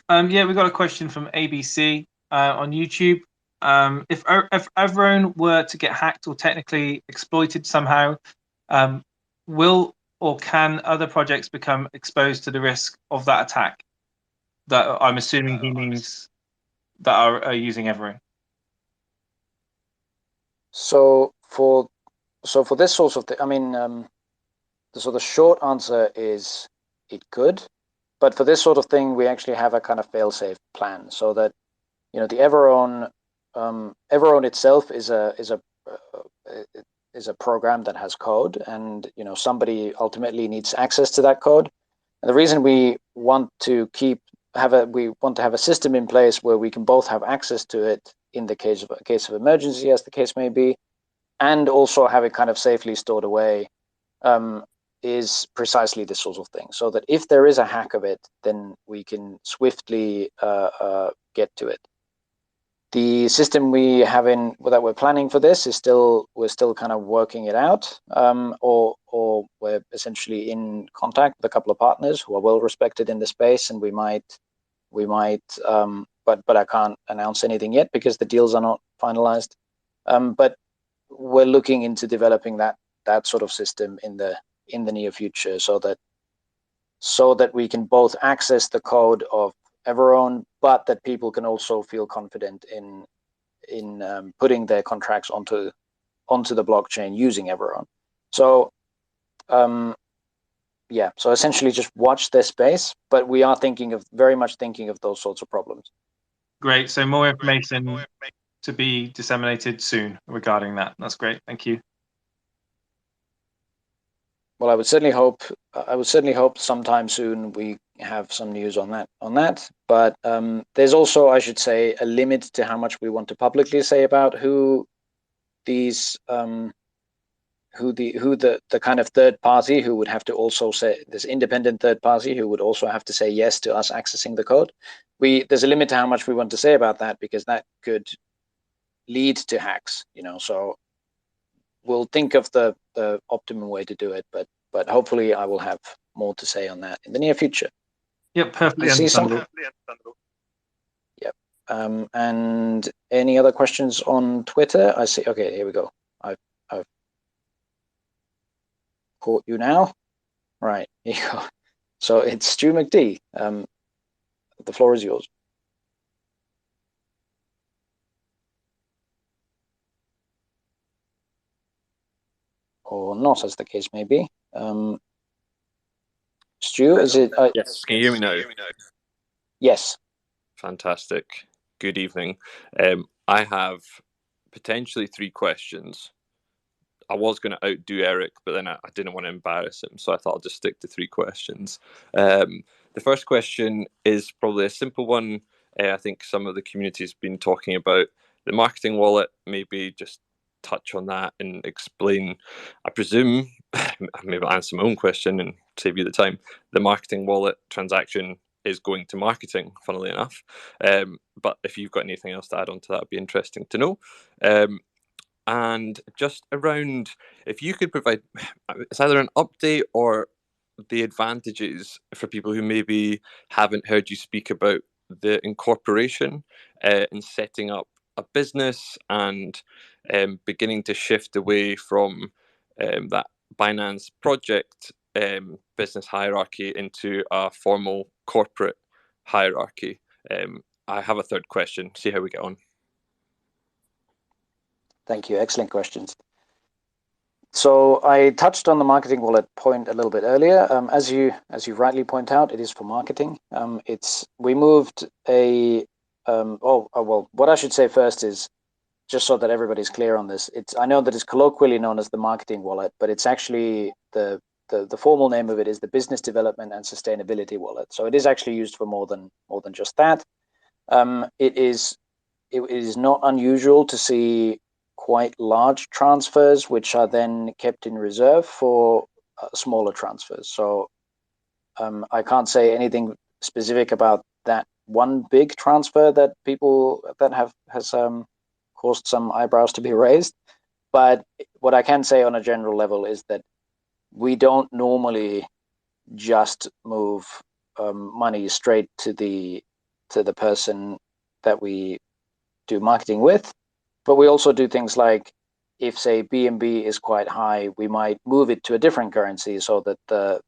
Yeah, we got a question from ABC on YouTube. If EverOwn were to get hacked or technically exploited somehow, will or can other projects become exposed to the risk of that attack? That I'm assuming he means that are using EverOwn. So for this sort of thing, I mean, the short answer is it could, but for this sort of thing, we actually have a kind of fail-safe plan, so that the EverOwn itself is a program that has code, and somebody ultimately needs access to that code. And the reason we want to have a system in place where we can both have access to it in the case of emergency, as the case may be, and also have it kind of safely stored away, is precisely this sort of thing. So that if there is a hack of it, then we can swiftly get to it. The system we have that we're planning for this is we're still kind of working it out, or we're essentially in contact with a couple of partners who are well respected in the space, and we might, but I can't announce anything yet because the deals are not finalized. But we're looking into developing that sort of system in the near future, so that we can both access the code of EverOwn, but that people can also feel confident in putting their contracts onto the blockchain using EverOwn. So yeah, so essentially just watch this space, but we are very much thinking of those sorts of problems. Great. So more information to be disseminated soon regarding that. That's great. Thank you. Well, I would certainly hope sometime soon we have some news on that. But there's also, I should say, a limit to how much we want to publicly say about who these the kind of third party who would have to also say, this independent third party who would also have to say yes to us accessing the code. There's a limit to how much we want to say about that, because that could lead to hacks, so we'll think of the optimum way to do it, but hopefully I will have more to say on that in the near future. Yep, perfectly understandable. Yep. And any other questions on Twitter? I see. Okay, here we go. I've caught you now. Right, here you go. So it's Stu McD. The floor is yours. Or not, as the case may be. Stu, is it? Yes, can you hear me now? Yes. Fantastic. Good evening. I have potentially 3 questions. I was going to outdo Eric, but then I didn't want to embarrass him, so I thought I'll just stick to 3 questions. The first question is probably a simple one. I think some of the community has been talking about the marketing wallet. Maybe just touch on that and explain, I presume, maybe I'll answer my own question and save you the time. The marketing wallet transaction is going to marketing, funnily enough. But if you've got anything else to add on to that, it'd be interesting to know. And just around, if you could provide, it's either an update or the advantages for people who maybe haven't heard you speak about the incorporation and setting up a business and beginning to shift away from that Binance project business hierarchy into a formal corporate hierarchy. I have a third question. See how we get on. Thank you. Excellent questions. So I touched on the marketing wallet point a little bit earlier. As you rightly point out, it is for marketing. We moved what I should say first is, just so that everybody's clear on this, I know that it's colloquially known as the marketing wallet, but it's actually the formal name of it is the Business Development and Sustainability Wallet. So it is actually used for more than just that. It is not unusual to see quite large transfers, which are then kept in reserve for smaller transfers. So I can't say anything specific about that one big transfer that has caused some eyebrows to be raised. But what I can say on a general level is that we don't normally just move money straight to the person that we do marketing with. But we also do things like, if say BNB is quite high, we might move it to a different currency so that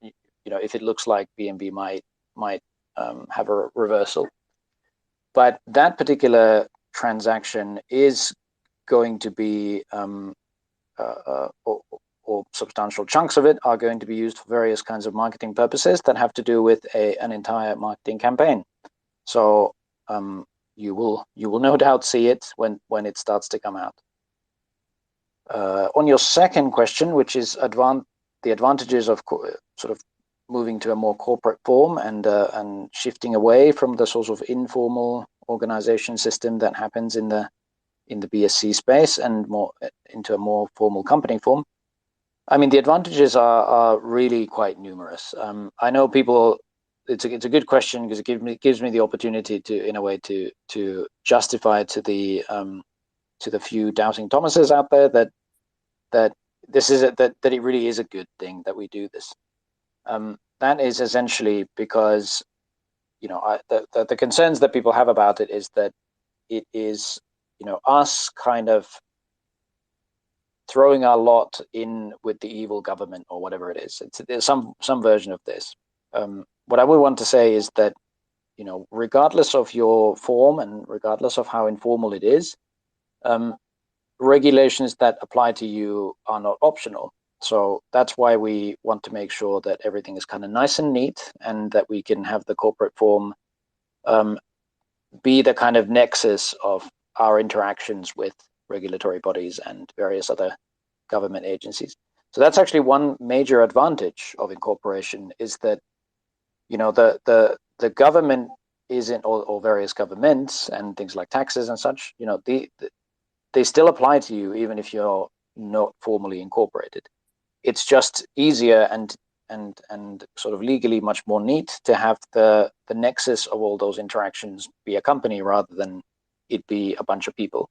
if it looks like BNB might have a reversal. But that particular transaction is going to be or substantial chunks of it are going to be used for various kinds of marketing purposes that have to do with an entire marketing campaign. So you will no doubt see it when it starts to come out. On your second question, which is the advantages of sort of moving to a more corporate form and shifting away from the sort of informal organization system that happens in the BSC space and more into a more formal company form. I mean, the advantages are really quite numerous. I know people. It's a good question because it gives me the opportunity to, in a way, to justify to the few doubting Thomases out there that this is that it really is a good thing that we do this. That is essentially because the concerns that people have about it is that it is us kind of throwing our lot in with the evil government or whatever it is. There's some version of this. What I would want to say is that, regardless of your form and regardless of how informal it is, regulations that apply to you are not optional. So that's why we want to make sure that everything is kind of nice and neat, and that we can have the corporate form be the kind of nexus of our interactions with regulatory bodies and various other government agencies. So that's actually one major advantage of incorporation, is that the government isn't, or various governments and things like taxes and such, they still apply to you even if you're not formally incorporated. It's just easier and sort of legally much more neat to have the nexus of all those interactions be a company rather than it be a bunch of people.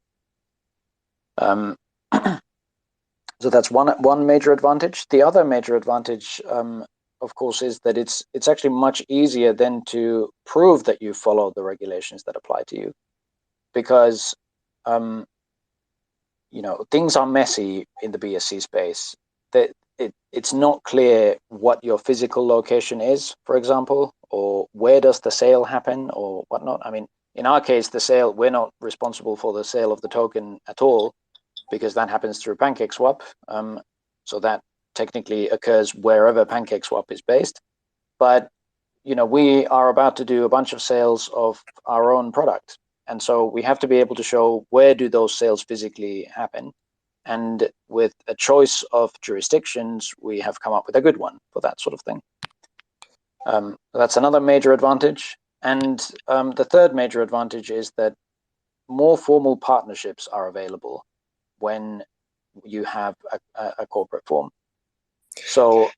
So that's one major advantage. The other major advantage, of course, is that it's actually much easier then to prove that you follow the regulations that apply to you, because things are messy in the BSC space. That it's not clear what your physical location is, for example, or where does the sale happen or whatnot. I mean, in our case, the sale, we're not responsible for the sale of the token at all, because that happens through PancakeSwap. So that technically occurs wherever PancakeSwap is based. But we are about to do a bunch of sales of our own product, and so we have to be able to show where do those sales physically happen. And with a choice of jurisdictions, we have come up with a good one for that sort of thing. That's another major advantage. And the third major advantage is that more formal partnerships are available when you have a corporate form. So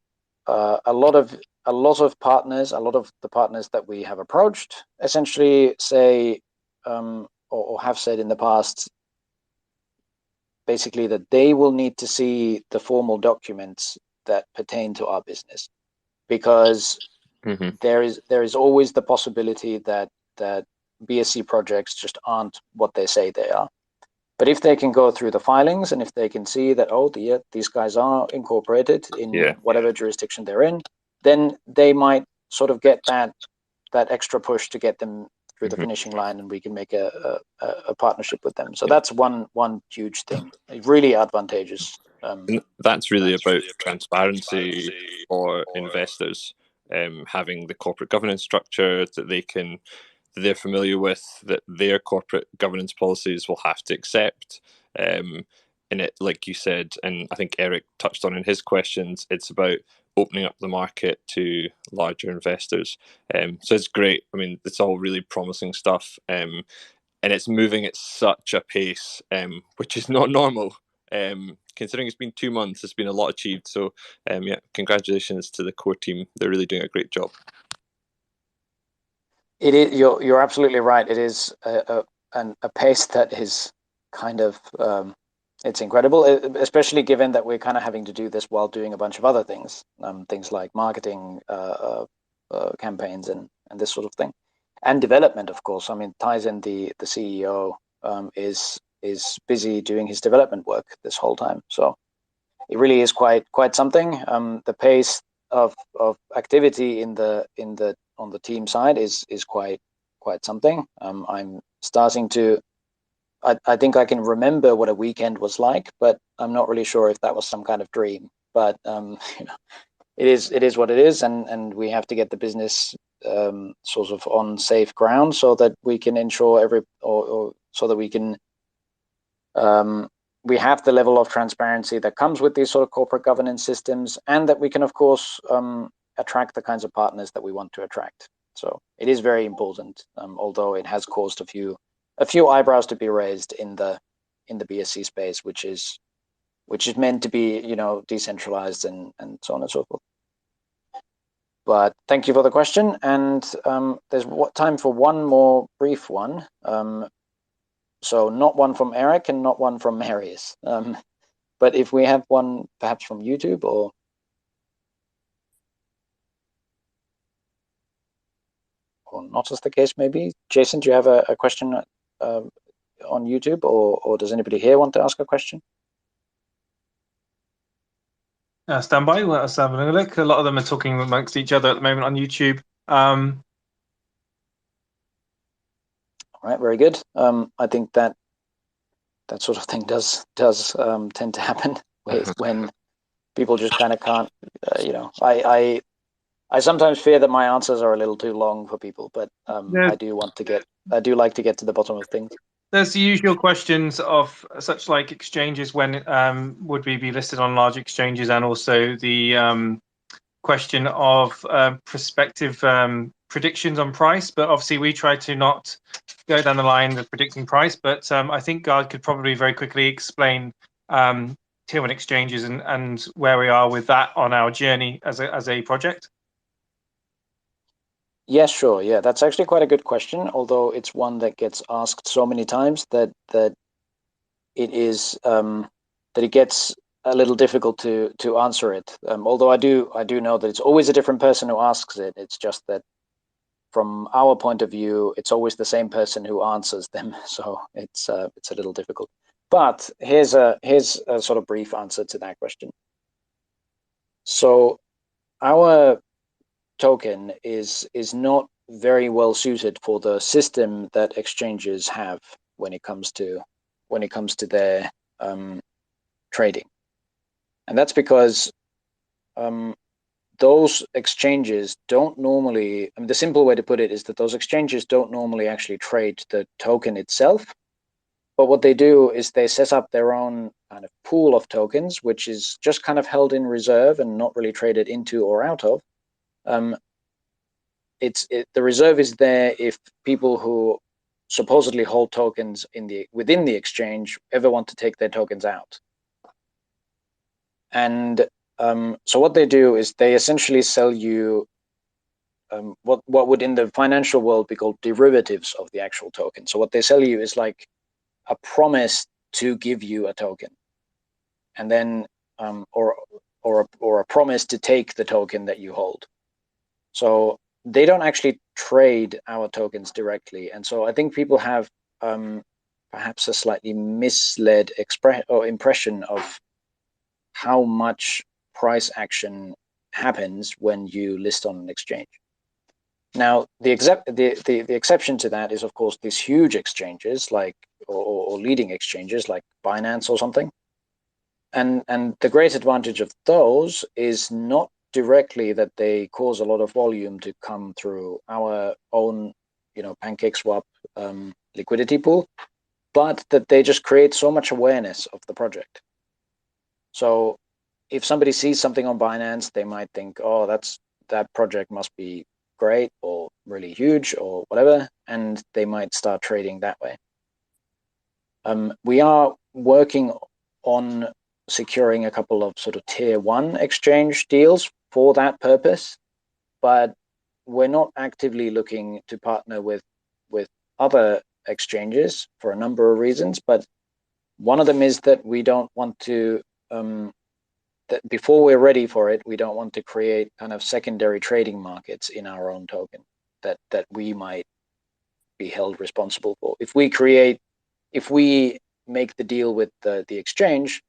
a lot of partners, a lot of the partners that we have approached, essentially say or have said in the past, basically that they will need to see the formal documents that pertain to our business, because there is always the possibility that BSC projects just aren't what they say they are. But if they can go through the filings and if they can see that, these guys are incorporated in whatever jurisdiction they're in, then they might sort of get that extra push to get them through the finishing line, and we can make a partnership with them. So that's one huge thing, really advantageous. That's really about transparency for investors, having the corporate governance structure that they're familiar with, that their corporate governance policies will have to accept. And it, like you said, and I think Eric touched on in his questions, it's about opening up the market to larger investors. So it's great. I mean, it's all really promising stuff. And it's moving at such a pace, which is not normal. Considering it's been 2 months, there's been a lot achieved. So congratulations to the core team. They're really doing a great job. It is, you're absolutely right. It is a pace that is kind of it's incredible, especially given that we're kind of having to do this while doing a bunch of other things, things like marketing campaigns and this sort of thing, and development, of course. I mean, Tyson, the CEO, is busy doing his development work this whole time. So it really is quite something. The pace of activity on the team side is quite something. I'm starting to. I think I can remember what a weekend was like, but I'm not really sure if that was some kind of dream. But it is what it is, and we have to get the business sort of on safe ground so that we can ensure so that we can we have the level of transparency that comes with these sort of corporate governance systems, and that we can, of course, attract the kinds of partners that we want to attract. So it is very important, although it has caused a few eyebrows to be raised in the BSC space, which is meant to be decentralized and so on and so forth. But thank you for the question, and there's time for one more brief one. So not one from Eric and not one from Marius, but if we have one perhaps from YouTube or not, as the case may be. Jason, do you have a question on YouTube, or does anybody here want to ask a question? Stand by. Let's have a look. A lot of them are talking amongst each other at the moment on YouTube. All right, very good. I think that sort of thing does tend to happen when people just kind of can't. I sometimes fear that my answers are a little too long for people, but I do like to get to the bottom of things. There's the usual questions of such like exchanges, when would we be listed on large exchanges, and also the question of prospective predictions on price. But obviously we try to not go down the line of predicting price, but I think Gard could probably very quickly explain tier 1 exchanges and where we are with that on our journey as a project? Yeah, sure. Yeah, that's actually quite a good question, although it's one that gets asked so many times that it is that it gets a little difficult to answer it. Although I do know that it's always a different person who asks it. It's just that from our point of view, it's always the same person who answers them. So it's a little difficult. But here's a sort of brief answer to that question. So our token is not very well suited for the system that exchanges have when it comes to their trading, and that's because those exchanges don't normally. I mean, the simple way to put it is that those exchanges don't normally actually trade the token itself, but what they do is they set up their own kind of pool of tokens, which is just kind of held in reserve and not really traded into or out of. The reserve is there if people who supposedly hold tokens within the exchange ever want to take their tokens out. And so what they do is they essentially sell you what would in the financial world be called derivatives of the actual token. So what they sell you is like a promise to give you a token, and then or a promise to take the token that you hold. So they don't actually trade our tokens directly, and so I think people have perhaps a slightly misled impression of how much price action happens when you list on an exchange. Now, the exception to that is, of course, these huge exchanges like or leading exchanges like Binance or something. And the great advantage of those is not directly that they cause a lot of volume to come through our own, PancakeSwap liquidity pool, but that they just create so much awareness of the project. So if somebody sees something on Binance, they might think, oh, that project must be great or really huge or whatever, and they might start trading that way. We are working on securing a couple of sort of tier 1 exchange deals for that purpose, but we're not actively looking to partner with other exchanges for a number of reasons. But one of them is that we don't want to that before we're ready for it, we don't want to create kind of secondary trading markets in our own token that we might be held responsible for. If we make the deal with the exchange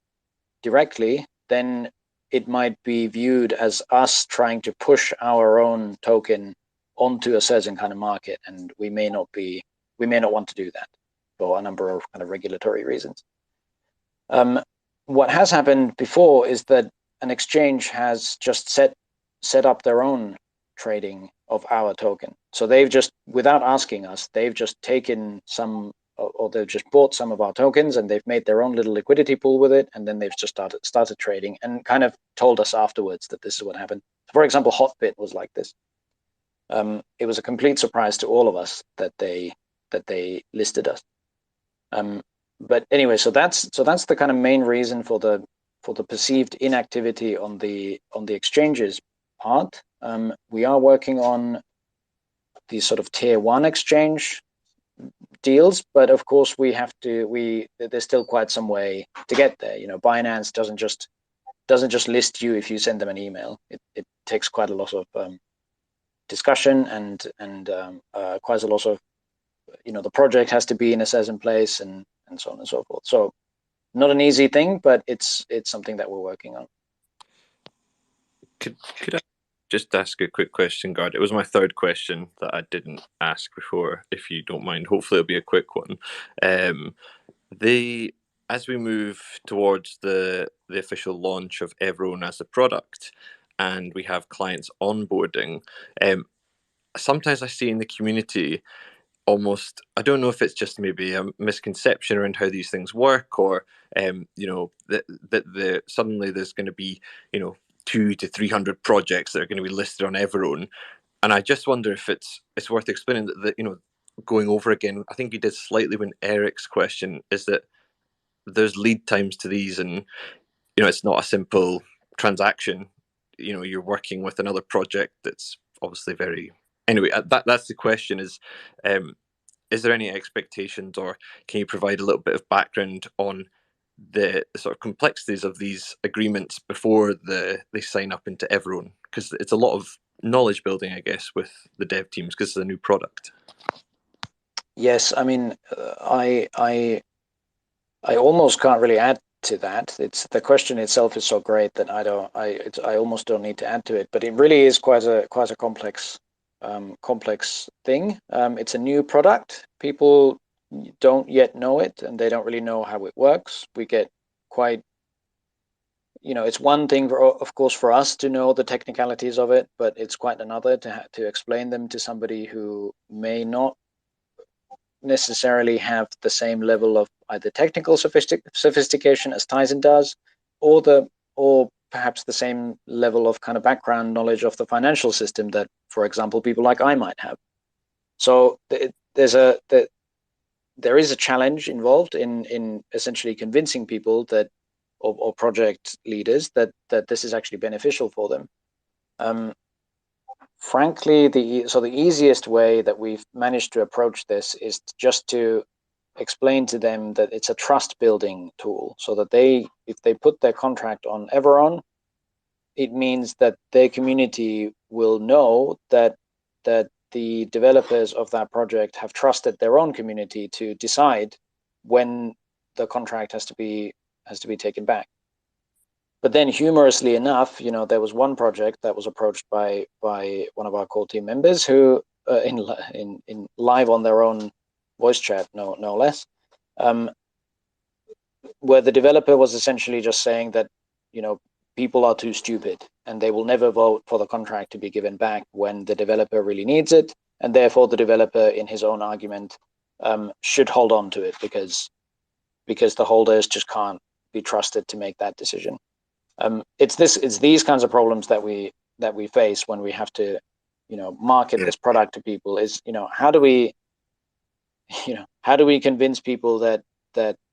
directly, then it might be viewed as us trying to push our own token onto a certain kind of market, and we may not want to do that for a number of kind of regulatory reasons. What has happened before is that an exchange has just set up their own trading of our token. So they've just, without asking us, they've just taken some, or they've just bought some of our tokens and they've made their own little liquidity pool with it, and then they've just started trading and kind of told us afterwards that this is what happened. For example, Hotbit was like this. It was a complete surprise to all of us that they listed us. But anyway, so that's the kind of main reason for the perceived inactivity on the exchanges part. We are working on these sort of tier 1 exchange deals, but of course there's still quite some way to get there. Binance doesn't just list you if you send them an email. It takes quite a lot of discussion and quite a lot of the project has to be in a certain place and so on and so forth. So not an easy thing, but it's something that we're working on. Could I just ask a quick question, Gard? It was my third question that I didn't ask before, if you don't mind. Hopefully it'll be a quick one. As we move towards the official launch of EverOwn as a product, and we have clients onboarding, sometimes I see in the community almost, I don't know if it's just maybe a misconception around how these things work, or that suddenly there's going to be 200 to 300 projects that are going to be listed on EverOwn, and I just wonder if it's worth explaining that going over again. I think you did slightly when Eric's question is that there's lead times to these, and it's not a simple transaction. You're working with another project that's obviously very. Anyway, that's the question: is there any expectations, or can you provide a little bit of background on the sort of complexities of these agreements before they sign up into EverOwn? Because it's a lot of knowledge building, I guess, with the dev teams, because it's a new product. Yes, I mean, I almost can't really add to that. It's the question itself is so great that I almost don't need to add to it. But it really is quite a complex thing. It's a new product. People don't yet know it, and they don't really know how it works. We get quite, it's one thing, of course, for us to know the technicalities of it, but it's quite another to explain them to somebody who may not necessarily have the same level of either technical sophistication as Tyson does, or perhaps the same level of kind of background knowledge of the financial system that, for example, people like I might have. So there is a challenge involved in essentially convincing people that, or project leaders, that this is actually beneficial for them. Frankly, the easiest way that we've managed to approach this is just to explain to them that it's a trust building tool, so that if they put their contract on EverOwn, it means that their community will know that the developers of that project have trusted their own community to decide when the contract has to be taken back. But then, humorously enough, there was one project that was approached by one of our core team members who, in live on their own voice chat, no less, where the developer was essentially just saying that, people are too stupid and they will never vote for the contract to be given back when the developer really needs it, and therefore the developer, in his own argument, should hold on to it because the holders just can't be trusted to make that decision. It's these kinds of problems that we face when we have to, market this product to people. Is how do we convince people that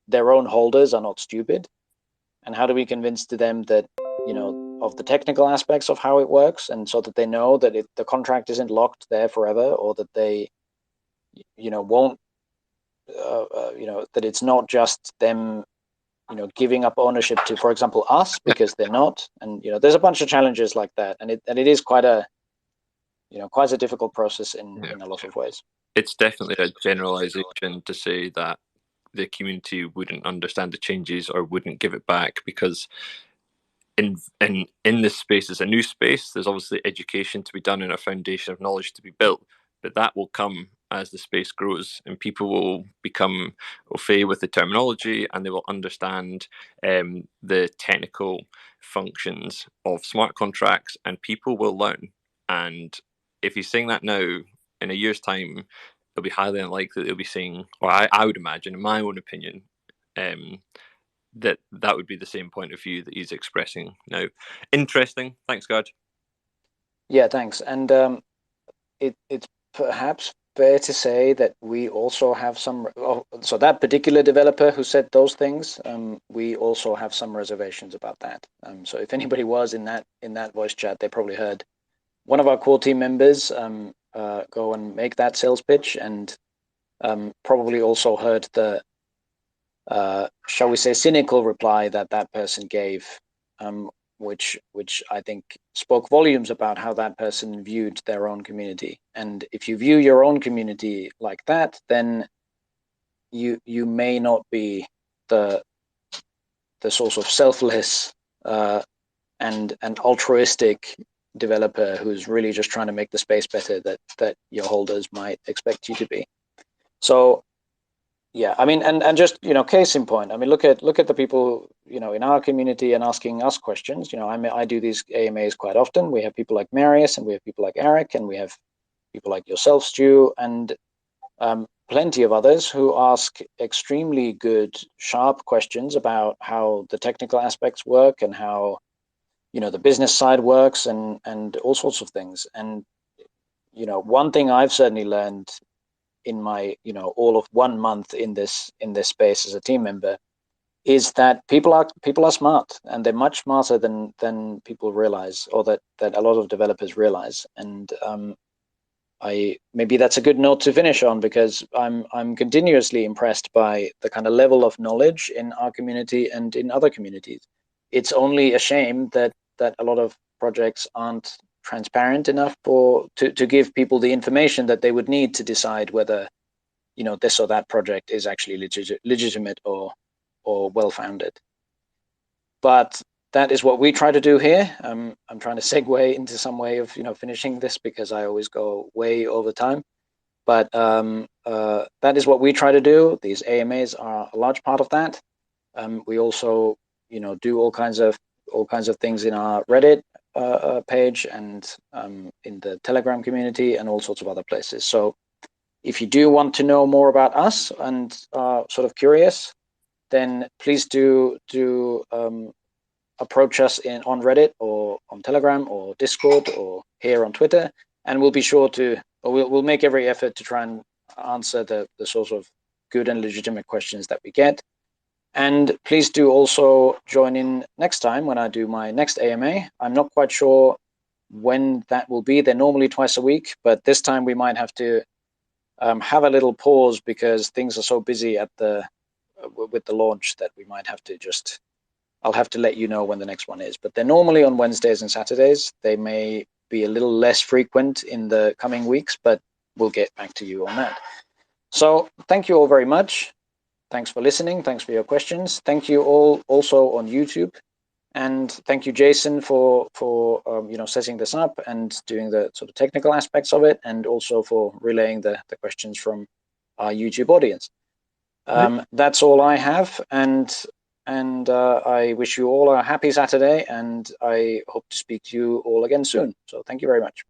their own holders are not stupid, and how do we convince to them that of the technical aspects of how it works, and so that they know that the contract isn't locked there forever, or that they won't that it's not just them giving up ownership to, for example, us, because they're not. And there's a bunch of challenges like that, and it is quite a difficult process in a lot of ways. It's definitely a generalization to say that the community wouldn't understand the changes or wouldn't give it back, because in this space, as a new space, there's obviously education to be done and a foundation of knowledge to be built, but that will come as the space grows, and people will become au fait with the terminology, and they will understand the technical functions of smart contracts, and people will learn. And if he's saying that now, in a year's time, it'll be highly unlikely that they'll be saying, or I would imagine, in my own opinion, that would be the same point of view that he's expressing now. Interesting. Thanks, God. Yeah, thanks. And it's perhaps fair to say that we also have some. So that particular developer who said those things, we also have some reservations about that. So if anybody was in that voice chat, they probably heard one of our core team members go and make that sales pitch, and probably also heard the shall we say cynical reply that person gave, which I think spoke volumes about how that person viewed their own community. And if you view your own community like that, then you may not be the sort of selfless and altruistic developer who's really just trying to make the space better that your holders might expect you to be. So yeah, I mean, and just case in point, I mean, look at the people in our community and asking us questions. I do these AMAs quite often. We have people like Marius, and we have people like Eric, and we have people like yourself, Stu, and plenty of others who ask extremely good, sharp questions about how the technical aspects work and how the business side works and all sorts of things. And one thing I've certainly learned in my all of 1 month in this space as a team member is that people are smart, and they're much smarter than people realize, or that a lot of developers realize. And maybe that's a good note to finish on, because I'm continuously impressed by the kind of level of knowledge in our community and in other communities. It's only a shame that a lot of projects aren't transparent enough to give people the information that they would need to decide whether, you know, this or that project is actually legitimate or well-founded. But that is what we try to do here. I'm trying to segue into some way of, you know, finishing this, because I always go way over time. But that is what we try to do. These AMAs are a large part of that. We also, you know, do all kinds of things in our Reddit page, and in the Telegram community, and all sorts of other places. So if you do want to know more about us and are sort of curious, then please do approach us on Reddit, or on Telegram, or Discord, or here on Twitter, and we'll be sure to, or we'll make every effort to try and answer the sort of good and legitimate questions that we get. And please do also join in next time when I do my next AMA. I'm not quite sure when that will be. They're normally twice a week, but this time we might have to have a little pause, because things are so busy with the launch that we might have to just, I'll have to let you know when the next one is. But they're normally on Wednesdays and Saturdays. They may be a little less frequent in the coming weeks, but we'll get back to you on that. So thank you all very much. Thanks for listening. Thanks for your questions. Thank you all also on YouTube. And thank you, Jason, for you know, setting this up and doing the sort of technical aspects of it, and also for relaying the questions from our YouTube audience. That's all I have, and I wish you all a happy Saturday, and I hope to speak to you all again soon. So thank you very much.